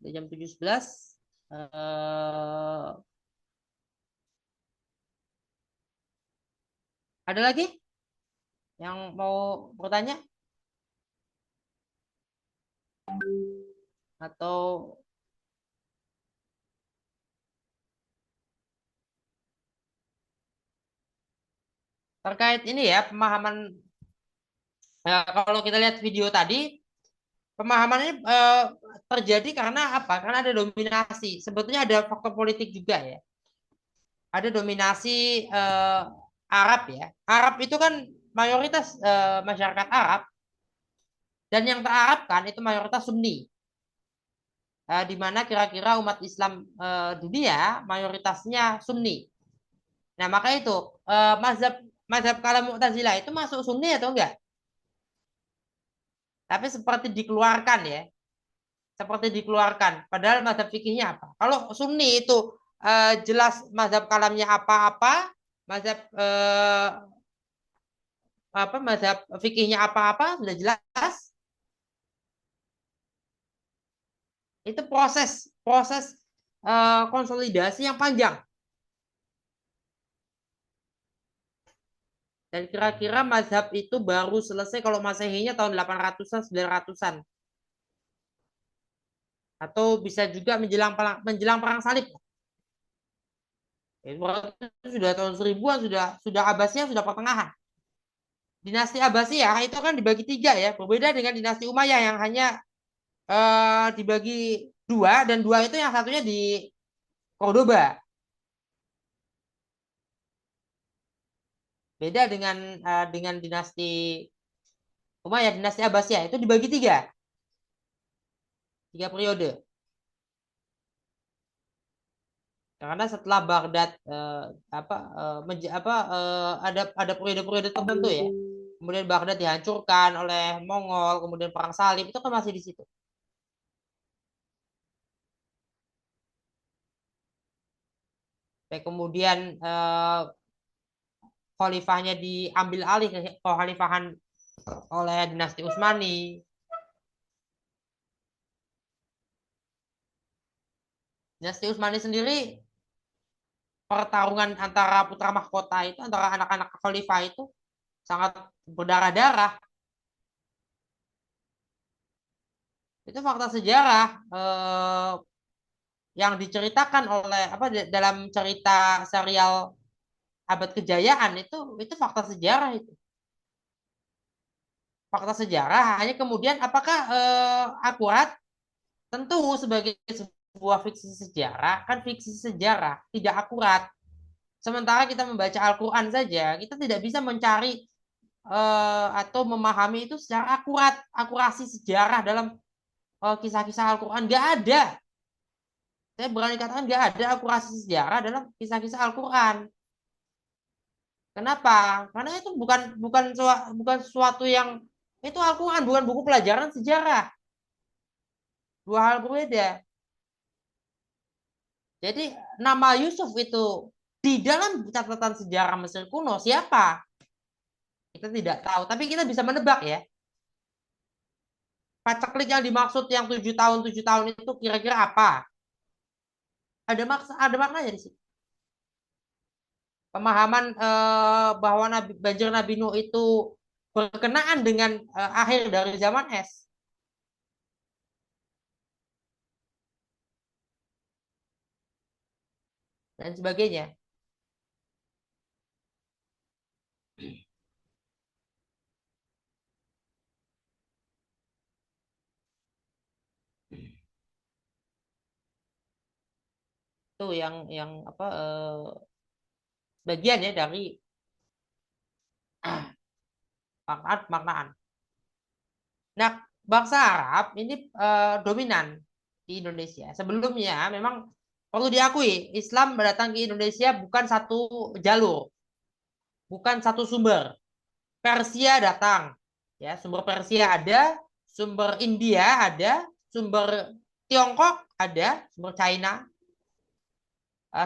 Di jam 7.11. Ada lagi yang mau bertanya? Atau terkait ini ya, pemahaman kalau kita lihat video tadi, pemahamannya terjadi karena apa? Karena ada dominasi. Sebetulnya ada faktor politik juga ya. Ada dominasi Arab ya. Arab itu kan mayoritas masyarakat Arab, dan yang terarabkan itu mayoritas Sunni. Di mana kira-kira umat Islam dunia mayoritasnya Sunni. Nah, maka itu mazhab kalam Mu'tazilah itu masuk Sunni atau enggak? Tapi seperti dikeluarkan ya. Seperti dikeluarkan. Padahal mazhab fikihnya apa? Kalau Sunni itu jelas mazhab kalamnya apa-apa, mazhab mazhab fikihnya apa-apa sudah jelas. Itu proses konsolidasi yang panjang. Dan kira-kira mazhab itu baru selesai kalau Masehinya tahun 800-an, 900-an. Atau bisa juga menjelang perang salib. Itu sudah tahun 1000-an, sudah Abbasiyah, sudah pertengahan. Dinasti Abbasiyah itu kan dibagi 3 ya, berbeda dengan dinasti Umayyah yang hanya dibagi 2, dan 2 itu yang satunya di Cordoba. Beda dengan dinasti Umayyah, dinasti Abbasiyah itu dibagi 3 periode. Karena setelah Baghdad ada periode-periode tertentu ya. Kemudian Baghdad dihancurkan oleh Mongol, kemudian perang salib itu kan masih di situ. Kemudian khalifahnya diambil alih ke kekhalifahan oleh dinasti Utsmani. Dinasti Utsmani sendiri, pertarungan antara putra mahkota itu, antara anak-anak khalifah itu sangat berdarah-darah. Itu fakta sejarah yang diceritakan oleh dalam cerita serial Abad Kejayaan itu fakta sejarah itu. Fakta sejarah, hanya kemudian apakah akurat? Tentu sebagai sebuah fiksi sejarah, kan fiksi sejarah tidak akurat. Sementara kita membaca Al-Quran saja, kita tidak bisa mencari atau memahami itu secara akurat. Akurasi sejarah dalam kisah-kisah Al-Quran nggak ada. Saya berani katakan nggak ada akurasi sejarah dalam kisah-kisah Al-Quran. Kenapa? Karena itu bukan sesuatu yang, itu Al-Quran bukan buku pelajaran sejarah. Dua hal berbeda. Jadi nama Yusuf itu di dalam catatan sejarah Mesir kuno siapa? Kita tidak tahu, tapi kita bisa menebak ya. Paceklik yang dimaksud yang 7 tahun itu kira-kira apa? Ada maknanya di situ. pemahaman bahwa banjir Nabi Nuh itu berkenaan dengan akhir dari zaman es. Dan sebagainya. Itu yang apa bagian ya dari maknaan. Nah, bangsa Arab ini dominan di Indonesia. Sebelumnya memang perlu diakui Islam datang ke Indonesia bukan satu jalur, bukan satu sumber. Persia datang, ya sumber Persia ada, sumber India ada, sumber Tiongkok ada, sumber China,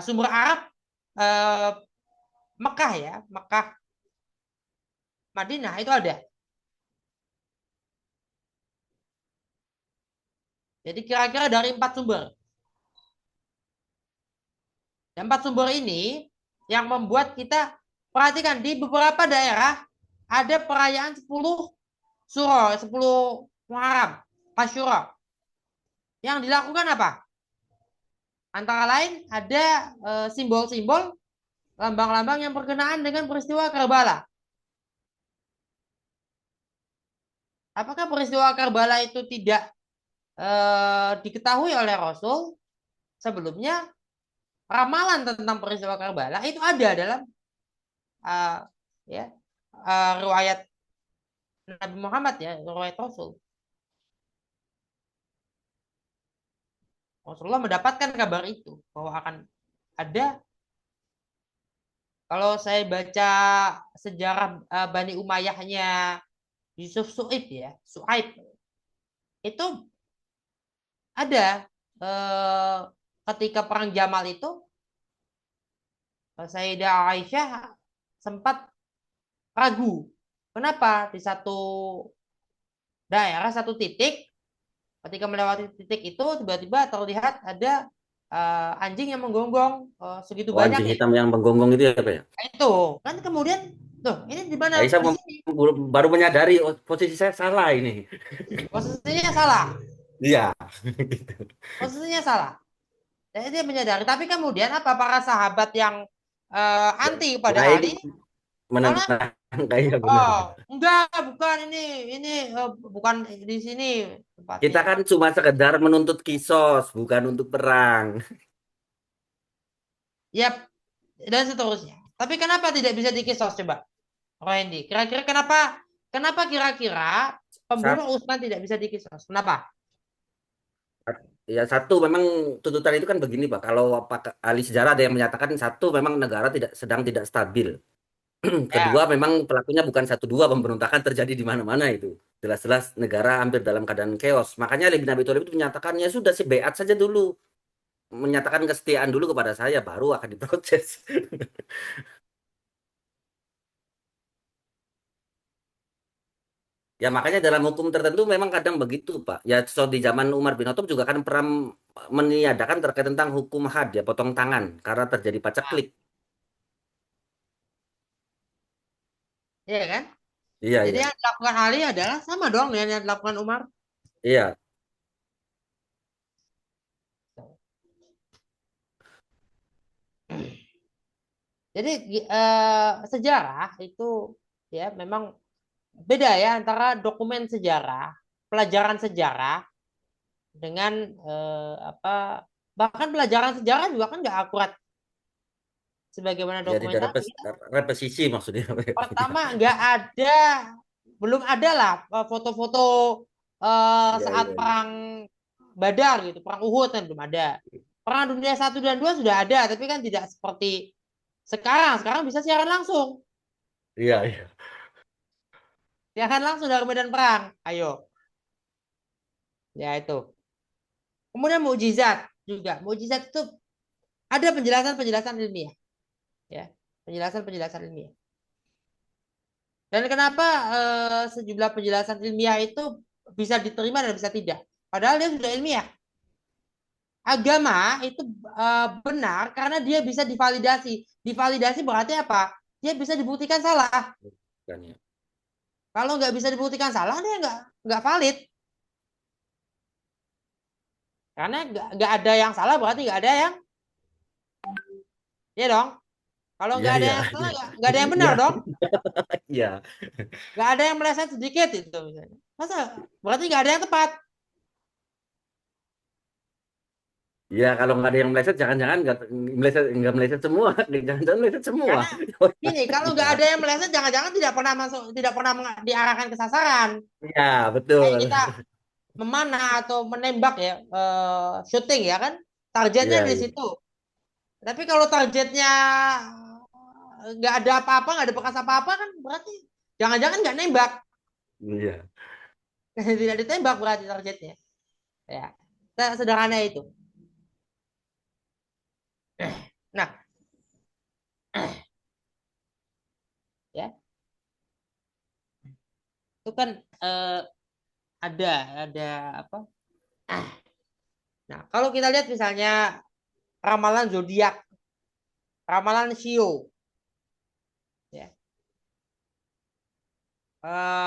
sumber Arab Mekah ya, Mekah, Madinah itu ada. Jadi kira-kira dari 4 sumber. Dan 4 sumber ini yang membuat kita perhatikan di beberapa daerah ada perayaan 10 Suro, 10 Muharram, Asyura. Yang dilakukan apa? Antara lain ada simbol-simbol lambang-lambang yang berkenaan dengan peristiwa Karbala. Apakah peristiwa Karbala itu tidak diketahui oleh Rasul sebelumnya? Ramalan tentang peristiwa Karbala itu ada dalam riwayat Nabi Muhammad ya, riwayat Rasul. Rasulullah mendapatkan kabar itu bahwa akan ada. Kalau saya baca sejarah Bani Umayyahnya Yusuf Su'ib ya, Su'aib itu ada ketika perang Jamal itu Sayyidah Aisyah sempat ragu. Kenapa di satu daerah, satu titik, ketika melewati titik itu tiba-tiba terlihat ada anjing yang menggonggong segitu banyak Anjing ya. hitam yang menggonggong itu ya Pak ya? Itu kan kemudian tuh ini di mana? Aisyah Di sini. baru menyadari posisi saya salah ini. Posisinya salah. Iya. Posisinya salah. Jadi dia menyadari. Tapi kemudian apa para sahabat yang anti pada hal ini? Malah, Menentang kayak benar. oh enggak, bukan ini bukan di sini tempatnya. Kita kan cuma sekedar menuntut kisos, bukan untuk perang. Yap, dan seterusnya. Tapi kenapa tidak bisa dikisos coba, Randy? Kira-kira kenapa kira-kira pembunuh Utsman tidak bisa dikisos? Kenapa? Ya satu memang tuntutan itu kan begini Pak. Kalau ahli sejarah ada yang menyatakan satu memang negara sedang tidak stabil. Kedua Ya, memang pelakunya bukan satu dua, pemberontakan terjadi di mana-mana itu. Jelas-jelas negara hampir dalam keadaan chaos. Makanya Ali bin Abi Thalib itu menyatakan ya sudah sih beat saja dulu. Menyatakan kesetiaan dulu kepada saya baru akan diproses. Ya makanya dalam hukum tertentu memang kadang begitu Pak. Ya so di zaman Umar bin Khattab juga kan pernah meniadakan terkait tentang hukum had ya potong tangan karena terjadi paceklik. iya kan? Iya Jadi iya. yang dilakukan Ali adalah sama dong dengan yang dilakukan Umar. Iya. Jadi sejarah itu ya memang beda ya antara dokumen sejarah, pelajaran sejarah dengan bahkan pelajaran sejarah juga kan nggak akurat sebagaimana Ya tidak dokumentasi. repetisi maksudnya. Pertama belum ada lah foto-foto Iya saat iya iya. perang Badar gitu, perang Uhud kan belum ada. Perang Dunia 1 dan 2 sudah ada, tapi kan tidak seperti sekarang. Sekarang bisa siaran langsung. Iya iya. Siaran langsung dari medan perang. Ayo. Ya itu. Kemudian mukjizat juga. Mukjizat itu ada penjelasan-penjelasan ilmiah. Ya, penjelasan-penjelasan ilmiah. Dan kenapa sejumlah penjelasan ilmiah itu bisa diterima dan bisa tidak? Padahal dia sudah ilmiah. agama itu benar karena dia bisa divalidasi. Divalidasi berarti apa? Dia bisa dibuktikan salah. Kan ya. Kalau nggak bisa dibuktikan salah, dia nggak valid. Karena nggak ada yang salah berarti nggak ada yang, ya dong. Kalau Iya, nggak ada iya. yang salah, nggak ada yang benar Iya, dong. iya. Nggak ada yang meleset sedikit itu misalnya. Masa berarti nggak ada yang tepat. Iya, kalau nggak ada yang meleset, jangan-jangan nggak meleset semua. Jangan-jangan meleset semua. Karena gini, kalau Iya, nggak ada yang meleset, jangan-jangan tidak pernah masuk, tidak pernah diarahkan ke sasaran. iya, betul. Kayak kita memanah atau menembak ya, shooting ya kan, targetnya Iya, di iya. situ. Tapi kalau targetnya nggak ada apa-apa, nggak ada bekas apa-apa kan, berarti jangan-jangan nggak nembak. Iya. Tidak ditembak berarti targetnya. Ya, sederhana itu. Nah, ya, itu kan ada ada apa? Nah, kalau kita lihat misalnya ramalan zodiak, ramalan Shio, ya,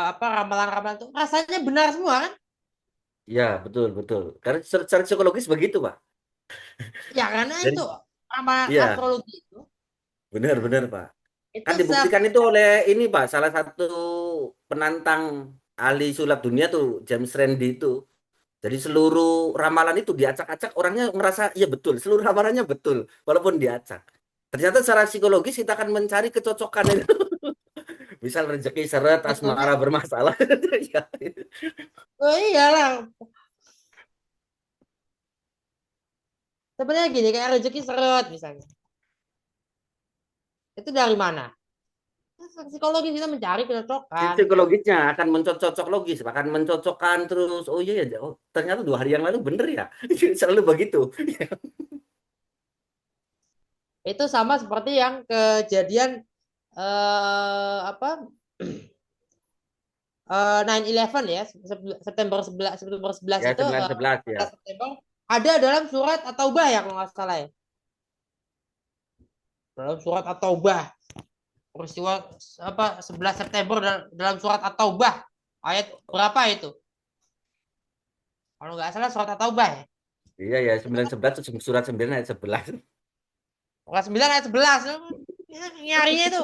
apa ramalan-ramalan itu rasanya benar semua kan? Iya, betul, betul. Karena secara psikologis begitu, Pak. Ya karena Jadi, itu ramalan iya, astrologi benar-benar, Pak. itu Kan dibuktikan itu oleh ini, Pak, salah satu penantang ahli sulap dunia tuh, James Randi itu. Jadi seluruh ramalan itu diacak-acak, orangnya merasa, iya betul, seluruh ramalannya betul, walaupun diacak. Ternyata secara psikologis kita akan mencari kecocokan itu. Misal rezeki seret, sebetulnya, asmara bermasalah. Ya, oh iyalah, sebenarnya gini kayak rezeki seret misalnya, itu dari mana? Psikologi kita mencari kecocokan. psikologisnya akan mencocok logis, akan mencocokkan terus. Oh iya ya, oh, ternyata 2 hari yang lalu bener ya. Selalu begitu. Itu sama seperti yang kejadian apa 9/11 ya, September 11 Ya, itu 9/11 ya. 11 September ada dalam surat At-Taubah ya kalau nggak salah ya. Dalam surat At-Taubah peristiwa apa 11 September dalam surat At-Taubah ayat berapa itu? Kalau nggak salah surat At-Taubah ya. Iya ya, Itu kan 9/11 itu surat 9 ayat 11. surat 9 ayat 11. Nyarinya itu.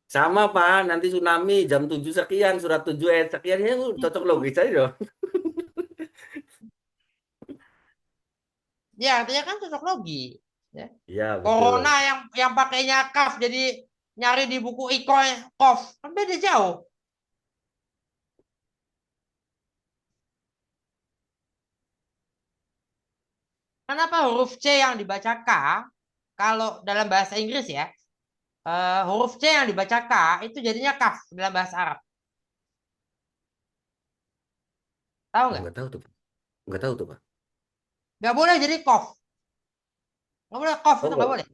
Sama Pak, nanti tsunami jam 7 sekian, surat 7 ayat sekian, ya cocok logis aja dong. Ya artinya kan cocok logi. Ya. Iya, Corona betul. yang pakainya kaf jadi nyari di buku iko kof kan beda jauh. Kenapa huruf C yang dibaca K kalau dalam bahasa Inggris ya huruf C yang dibaca K itu jadinya kaf dalam bahasa Arab. Tahu Oh, nggak? nggak tahu tuh, Pak. Nggak tahu tuh, Pak. Nggak boleh jadi kof. Nggak boleh kof itu nggak Oh, boleh.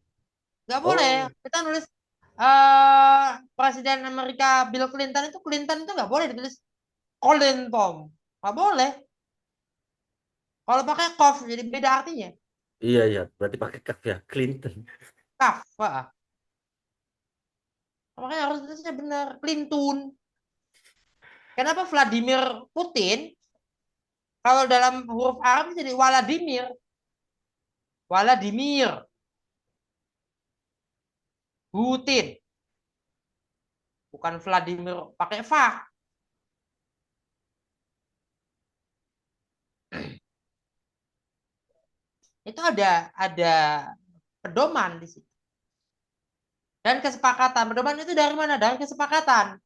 Nggak boleh. oh, Kita nulis Presiden Amerika Bill Clinton itu nggak boleh ditulis Clinton. Nggak boleh. Kalau pakai kof jadi beda artinya. iya iya, berarti pakai kaf ya, Clinton. Kaf. Pak. Makanya harus tulisnya benar. Clinton. Kenapa Vladimir Putin kalau dalam huruf Arab jadi Waladimir. Waladimir. Putin. Bukan Vladimir pakai fa. Itu ada pedoman di situ. Dan kesepakatan. Pedoman itu dari mana? Dari kesepakatan.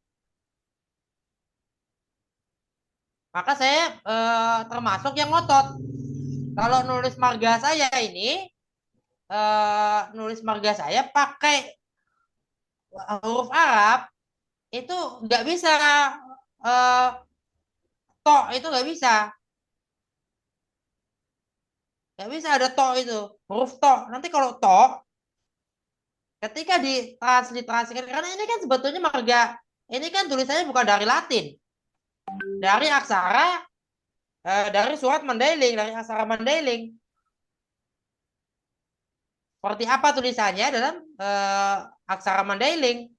Maka saya termasuk yang ngotot. Kalau nulis marga saya ini, nulis marga saya pakai huruf Arab, itu nggak bisa. Tok itu nggak bisa. Nggak bisa ada tok itu. Huruf tok. Nanti kalau tok, ketika ditransliterasikan, karena ini kan sebetulnya marga, ini kan tulisannya bukan dari Latin. Dari aksara dari surat Mandailing, dari aksara Mandailing. Seperti apa tulisannya dalam aksara Mandailing?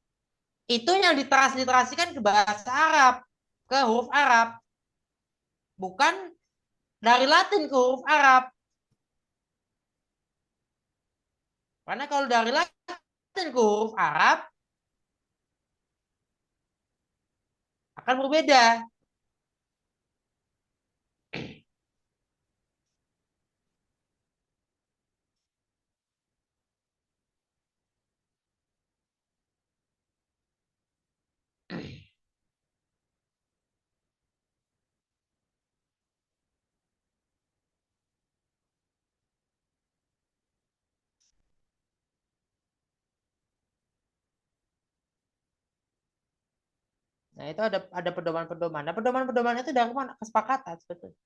Itu yang ditransliterasikan ke bahasa Arab, ke huruf Arab. Bukan dari Latin ke huruf Arab. Karena kalau dari Latin ke huruf Arab akan berbeda. Nah, itu ada pedoman-pedoman. Nah, pedoman-pedoman itu dari mana? Kesepakatan sebetulnya.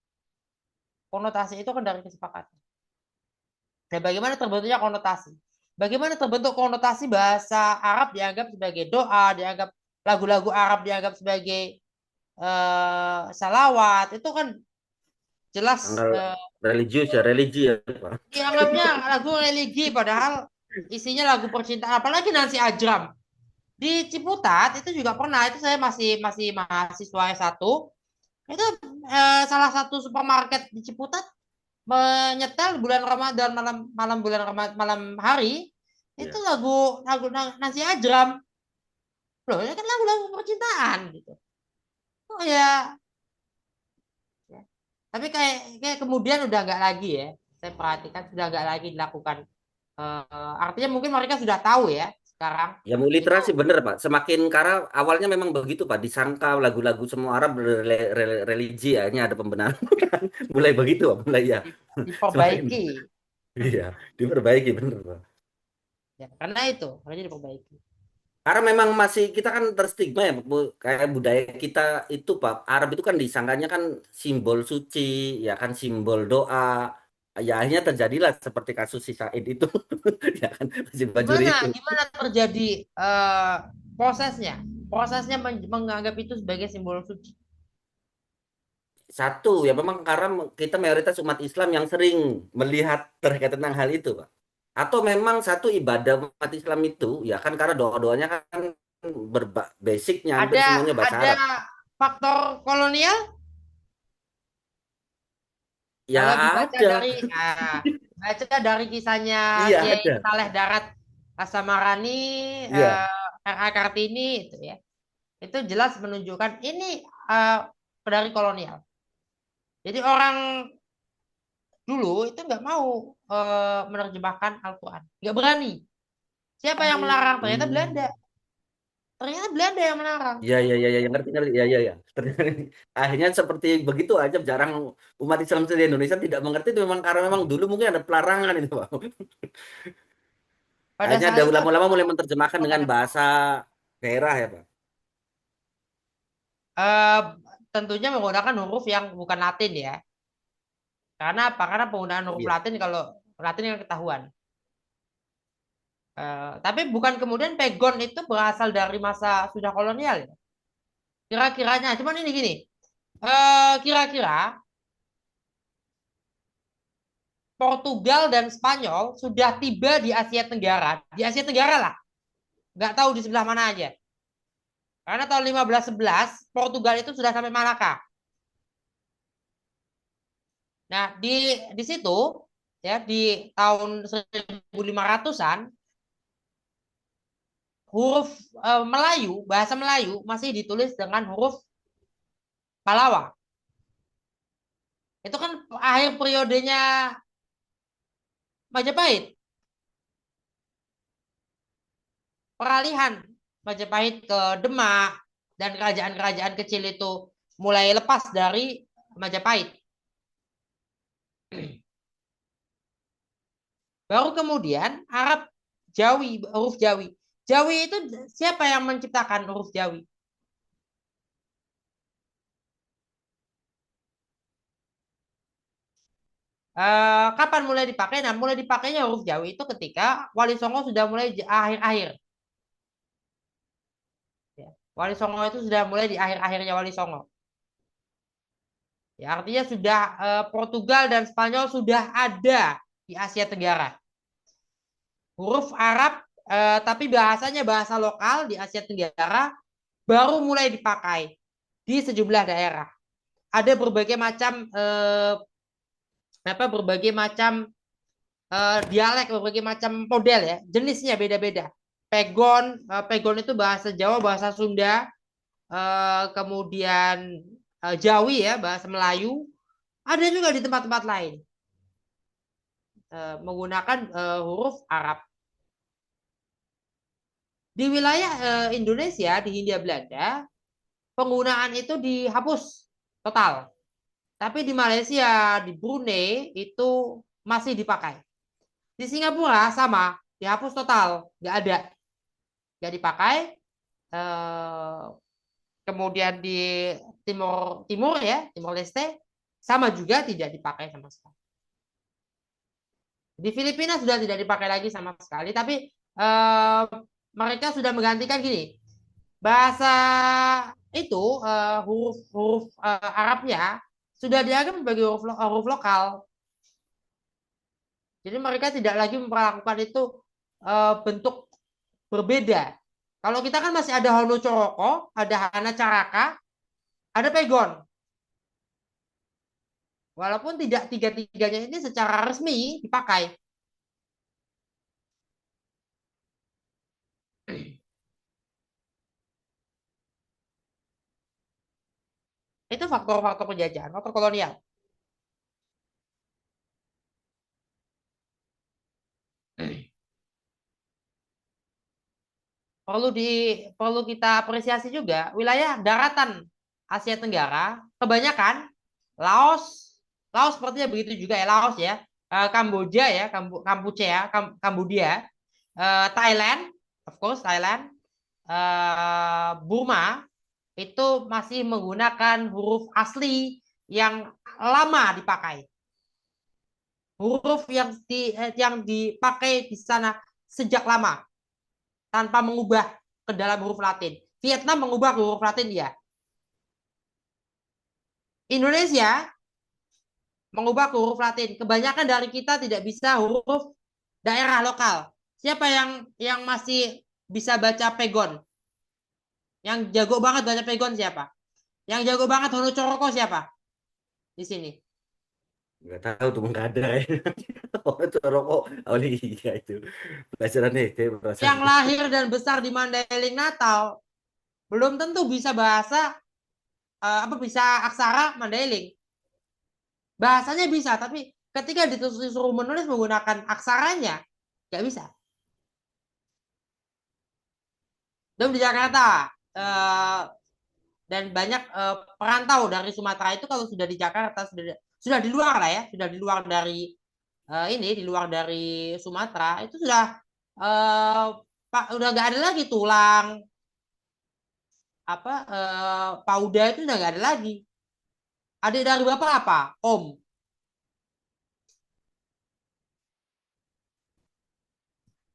Konotasi itu kan dari kesepakatan. Dan bagaimana terbentuknya konotasi? Bagaimana terbentuk konotasi bahasa Arab dianggap sebagai doa, dianggap lagu-lagu Arab dianggap sebagai salawat, itu kan jelas religius ya, religi ya, Pak. dianggapnya lagu religi, padahal isinya lagu percintaan. Apalagi Nancy Ajram di Ciputat itu juga pernah, itu saya masih mahasiswa S1, itu salah satu supermarket di Ciputat menyetel bulan Ramadan, malam bulan Ramadan, malam hari itu lagu Nancy Ajram. Loh, ini kan lagu-lagu percintaan gitu. Oh ya. Tapi kayak kemudian udah nggak lagi ya. Saya perhatikan sudah nggak lagi dilakukan. Artinya mungkin mereka sudah tahu ya sekarang. Ya, mau literasi bener Pak. Semakin karena awalnya memang begitu Pak. Disangka lagu-lagu semua Arab religi ya. Ini ada pembenaran. Mulai begitu Pak. Mulai ya. Diperbaiki. Iya, diperbaiki bener Pak. Ya, karena itu, makanya diperbaiki. Karena memang masih kita kan terstigma ya, kayak budaya kita itu Pak. Arab itu kan disangkanya kan simbol suci, ya kan simbol doa. Ya akhirnya terjadilah seperti kasus si Said itu, ya kan si Bajuri itu. Gimana terjadi prosesnya? Prosesnya menganggap itu sebagai simbol suci. Satu ya memang karena kita mayoritas umat Islam yang sering melihat terkait tentang hal itu Pak. Atau memang satu ibadah umat Islam itu ya kan karena doa-doanya kan basicnya hampir semuanya bahasa Ada Arab. faktor kolonial? Ya Kalau dibaca ada. baca dari kisahnya Iya Kiai ada. Saleh Darat Asamarani, Iya. R.A. Kartini itu ya. Itu jelas menunjukkan ini dari kolonial. Jadi orang dulu itu nggak mau menerjemahkan Al-Quran, nggak berani. Siapa yang melarang? Ternyata Belanda. Ternyata Belanda yang melarang. Iya, iya, iya, iya, ngerti, ngerti. Iya, iya, iya. Akhirnya seperti begitu aja, jarang umat Islam di Indonesia tidak mengerti itu memang karena memang dulu mungkin ada pelarangan itu, Pak. Pada Akhirnya saat ada itu ulama-ulama mulai menerjemahkan dengan pada bahasa daerah ya, Pak. tentunya menggunakan huruf yang bukan Latin ya. Karena apa? Karena penggunaan huruf Iya. Latin, kalau Latin yang ketahuan. Tapi bukan kemudian pegon itu berasal dari masa sudah kolonial ya. Kira-kiranya, cuman ini gini. Kira-kira Portugal dan Spanyol sudah tiba di Asia Tenggara. Di Asia Tenggara lah. Nggak tahu di sebelah mana aja. Karena tahun 1511 Portugal itu sudah sampai Malaka. Nah, di situ ya di tahun 1500-an huruf Melayu, bahasa Melayu masih ditulis dengan huruf Palawa. Itu kan akhir periodenya Majapahit. Peralihan Majapahit ke Demak dan kerajaan-kerajaan kecil itu mulai lepas dari Majapahit. Baru kemudian Arab Jawi, huruf Jawi. Jawi itu siapa yang menciptakan huruf Jawi? Kapan mulai dipakai? Nah, mulai dipakainya huruf Jawi itu ketika Wali Songo sudah mulai akhir-akhir. Ya. Wali Songo itu sudah mulai di akhir-akhirnya Wali Songo. Ya, artinya sudah Portugal dan Spanyol sudah ada di Asia Tenggara. Huruf Arab tapi bahasanya bahasa lokal di Asia Tenggara baru mulai dipakai di sejumlah daerah. Ada berbagai macam dialek, berbagai macam model ya, jenisnya beda-beda. Pegon itu bahasa Jawa, bahasa Sunda, kemudian Jawi ya, bahasa Melayu. Ada juga di tempat-tempat lain menggunakan huruf Arab. Di wilayah Indonesia, di Hindia Belanda, penggunaan itu dihapus total. Tapi di Malaysia, di Brunei itu masih dipakai. Di Singapura sama, dihapus total, nggak ada, nggak dipakai. Kemudian di Timur ya, Timor Leste sama juga tidak dipakai sama sekali. Di Filipina sudah tidak dipakai lagi sama sekali, tapi mereka sudah menggantikan gini, bahasa itu huruf Arabnya sudah dianggap sebagai huruf lokal. Jadi mereka tidak lagi memperlakukan itu bentuk berbeda. Kalau kita kan masih ada Hono Coroko, ada Hana Caraka, ada Pegon. Walaupun tidak tiga-tiganya ini secara resmi dipakai. Itu faktor-faktor penjajahan, faktor kolonial. Perlu kita apresiasi juga wilayah daratan Asia Tenggara kebanyakan Laos sepertinya begitu juga ya, Laos ya, Kamboja ya, Kambodia, Thailand, of course Thailand, Burma itu masih menggunakan huruf asli yang lama dipakai, huruf yang dipakai di sana sejak lama tanpa mengubah ke dalam huruf Latin. Vietnam mengubah ke huruf Latin ya. Indonesia mengubah ke huruf Latin. Kebanyakan dari kita tidak bisa huruf daerah lokal. Siapa yang masih bisa baca Pegon? Yang jago banget baca Pegon siapa? Yang jago banget Hono Coroko siapa? Di sini. Nggak tahu tuh, nggak ada ya. Oh, itu rokok. Oh iya itu. Pelajaran nih, perasaan. Yang lahir dan besar di Mandailing Natal belum tentu bisa bahasa bisa aksara Mandailing. Bahasanya bisa, tapi ketika disuruh menulis menggunakan aksaranya, nggak bisa. Dan di Jakarta, dan banyak perantau dari Sumatera itu kalau sudah di Jakarta, sudah di luar lah ya, sudah di luar dari di luar dari Sumatera, itu sudah udah nggak ada lagi tulang, pauda itu udah nggak ada lagi. Adik dari bapak apa? Om.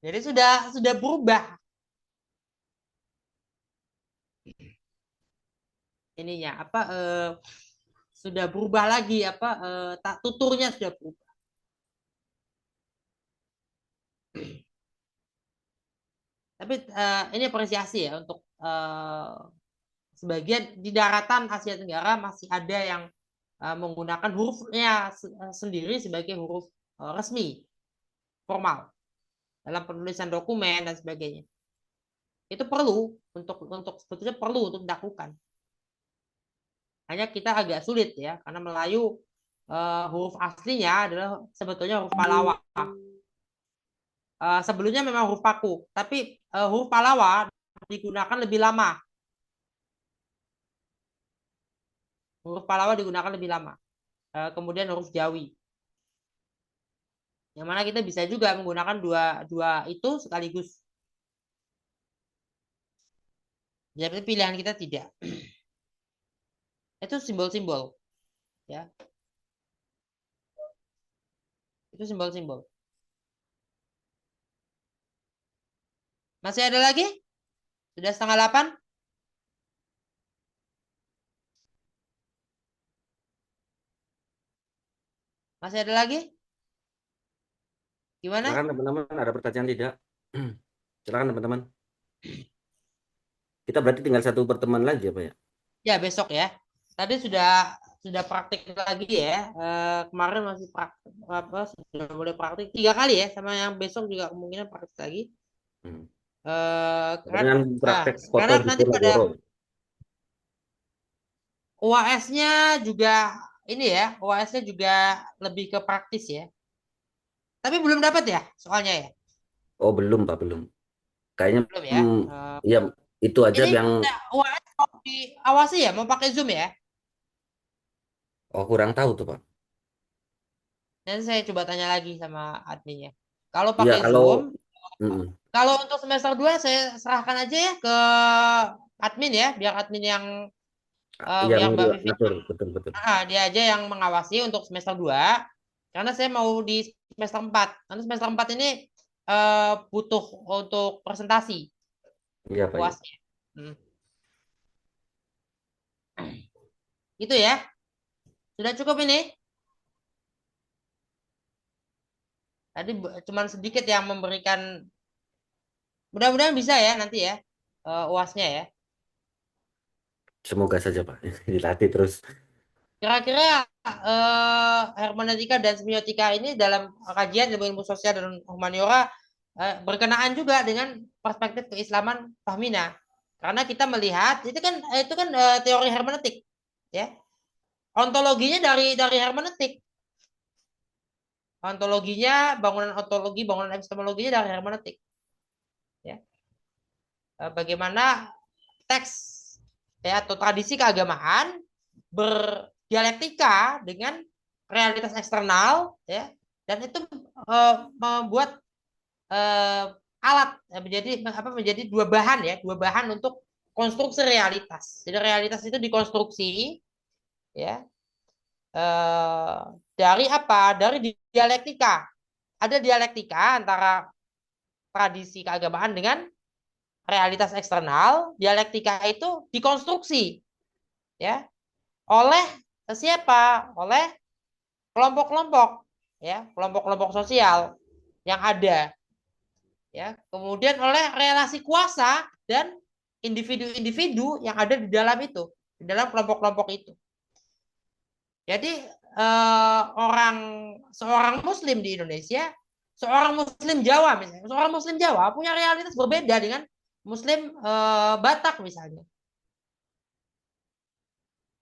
Jadi sudah berubah ininya sudah berubah lagi tuturnya sudah berubah. Tapi ini apresiasi ya untuk sebagian di daratan Asia Tenggara masih ada yang menggunakan hurufnya sendiri sebagai huruf resmi formal dalam penulisan dokumen dan sebagainya. Itu perlu untuk sebetulnya perlu untuk dilakukan. Hanya kita agak sulit ya karena Melayu huruf aslinya adalah sebetulnya huruf Palawa. Sebelumnya memang huruf Paku, tapi huruf Palawa digunakan lebih lama. Huruf Palawa digunakan lebih lama. Kemudian huruf Jawi. Yang mana kita bisa juga menggunakan dua itu sekaligus. Jadi pilihan kita tidak. Itu simbol-simbol. Ya. Itu simbol-simbol. Masih ada lagi? Sudah 7:30? Masih ada lagi? Gimana? Silakan teman-teman, ada pertanyaan tidak? Silakan teman-teman. Kita berarti tinggal satu pertemuan lagi ya Pak ya? Ya, besok ya. Tadi sudah praktik lagi ya. Kemarin masih praktik apa? Sudah mulai praktik 3 kali ya, sama yang besok juga kemungkinan praktik lagi. Hmm. Karena, Dengan praktek foto karena di nanti pada Purwodoro. UAS-nya juga ini ya, UAS-nya juga lebih ke praktis ya. Tapi belum dapat ya soalnya ya. Oh belum Pak, belum. Kayaknya Belum ya. ya itu aja Ini yang UAS mau diawasi ya, mau pakai Zoom ya. kurang tahu tuh Pak. Nanti saya coba tanya lagi sama adminnya. Kalau Iya pakai kalau Zoom, mm, kalau untuk semester 2 saya serahkan aja ya ke admin ya, biar admin yang yang yang Mbak Vivi, ngatur betul betul. dia aja yang mengawasi untuk semester 2. Karena saya mau di semester 4. Nanti semester 4 ini butuh untuk presentasi Iya Pak ya. UASnya. Hmm. Itu ya. Sudah cukup ini. Tadi cuman sedikit yang memberikan, mudah-mudahan bisa ya nanti ya UASnya ya. Semoga saja Pak dilatih terus. Kira-kira hermeneutika dan semiotika ini dalam kajian ilmu sosial dan humaniora berkenaan juga dengan perspektif keislaman Fahmina. Karena kita melihat itu kan teori hermeneutik, ya. Ontologinya dari hermeneutik. Ontologinya, bangunan ontologi, bangunan epistemologinya dari hermeneutik. Ya. Bagaimana teks ya atau tradisi keagamaan berdialektika dengan realitas eksternal ya, dan itu membuat alat menjadi dua bahan untuk konstruksi realitas. Jadi realitas itu dikonstruksi ya dari apa? Dari dialektika. Ada dialektika antara tradisi keagamaan dengan realitas eksternal. Dialektika itu dikonstruksi ya oleh siapa? Oleh kelompok-kelompok ya, kelompok-kelompok sosial yang ada ya. Kemudian oleh relasi kuasa dan individu-individu yang ada di dalam itu, di dalam kelompok-kelompok itu. Jadi seorang muslim di Indonesia, seorang muslim Jawa misalnya, seorang muslim Jawa punya realitas berbeda dengan muslim Batak misalnya.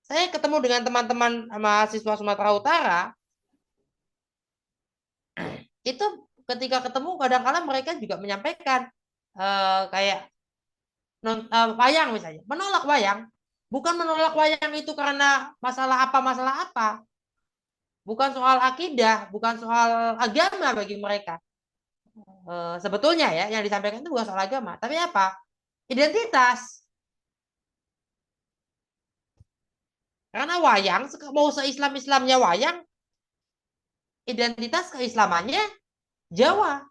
Saya ketemu dengan teman-teman mahasiswa Sumatera Utara, itu ketika ketemu kadang-kadang mereka juga menyampaikan kayak wayang misalnya, menolak wayang. Bukan menolak wayang itu karena masalah apa, bukan soal akidah, bukan soal agama bagi mereka. Sebetulnya ya yang disampaikan itu bukan soal agama, tapi apa? Identitas. Karena wayang mau se-Islam-Islamnya wayang, identitas keislamannya Jawa.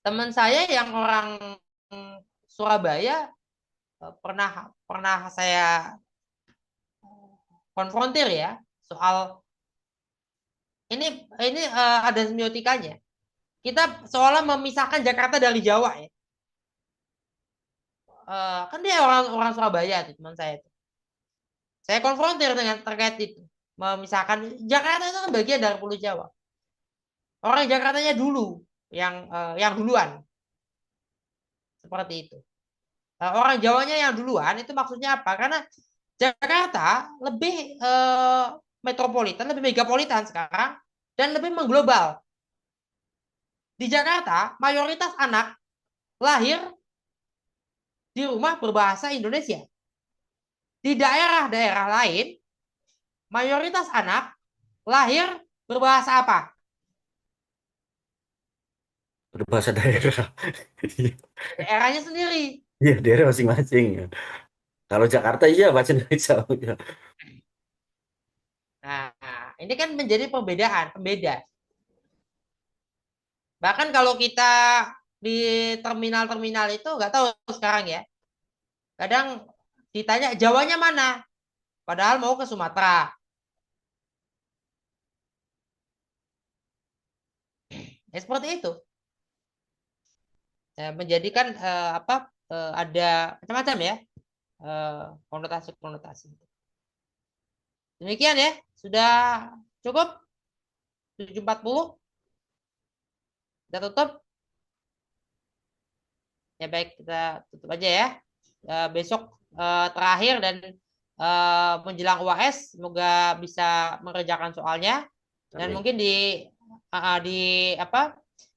Teman saya yang orang Surabaya pernah saya konfrontir ya soal ini ada semiotikanya. Kita seolah memisahkan Jakarta dari Jawa ya. Kan dia orang Surabaya tuh teman saya tuh. Saya konfrontir dengan terkait itu, memisahkan Jakarta itu kan bagian dari Pulau Jawa. Orang Jakartanya dulu yang duluan seperti itu. Orang Jawanya yang duluan itu maksudnya apa? Karena Jakarta lebih metropolitan, lebih megapolitan sekarang dan lebih mengglobal. Di Jakarta mayoritas anak lahir di rumah berbahasa Indonesia. Di daerah-daerah lain mayoritas anak lahir berbahasa apa? Berbahasa daerah. Daerahnya sendiri. Iya, daerah masing-masing ya. Kalau Jakarta iya bahasa Indonesia. Ya. Nah, ini kan menjadi pembeda. Bahkan kalau kita di terminal-terminal itu nggak tahu sekarang ya. Kadang ditanya Jawanya mana, padahal mau ke Sumatera. Ya seperti itu. Menjadikan ada macam-macam ya konotasi-konotasi. Demikian ya, sudah cukup 7.40. Kita tutup. Ya baik, kita tutup aja ya. Besok terakhir dan menjelang UAS, semoga bisa mengerjakan soalnya dan Amin. mungkin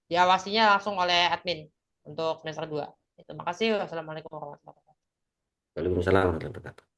diawasinya langsung oleh admin untuk semester 2. Terima kasih. Wassalamualaikum warahmatullahi wabarakatuh. Waalaikumsalam warahmatullahi wabarakatuh.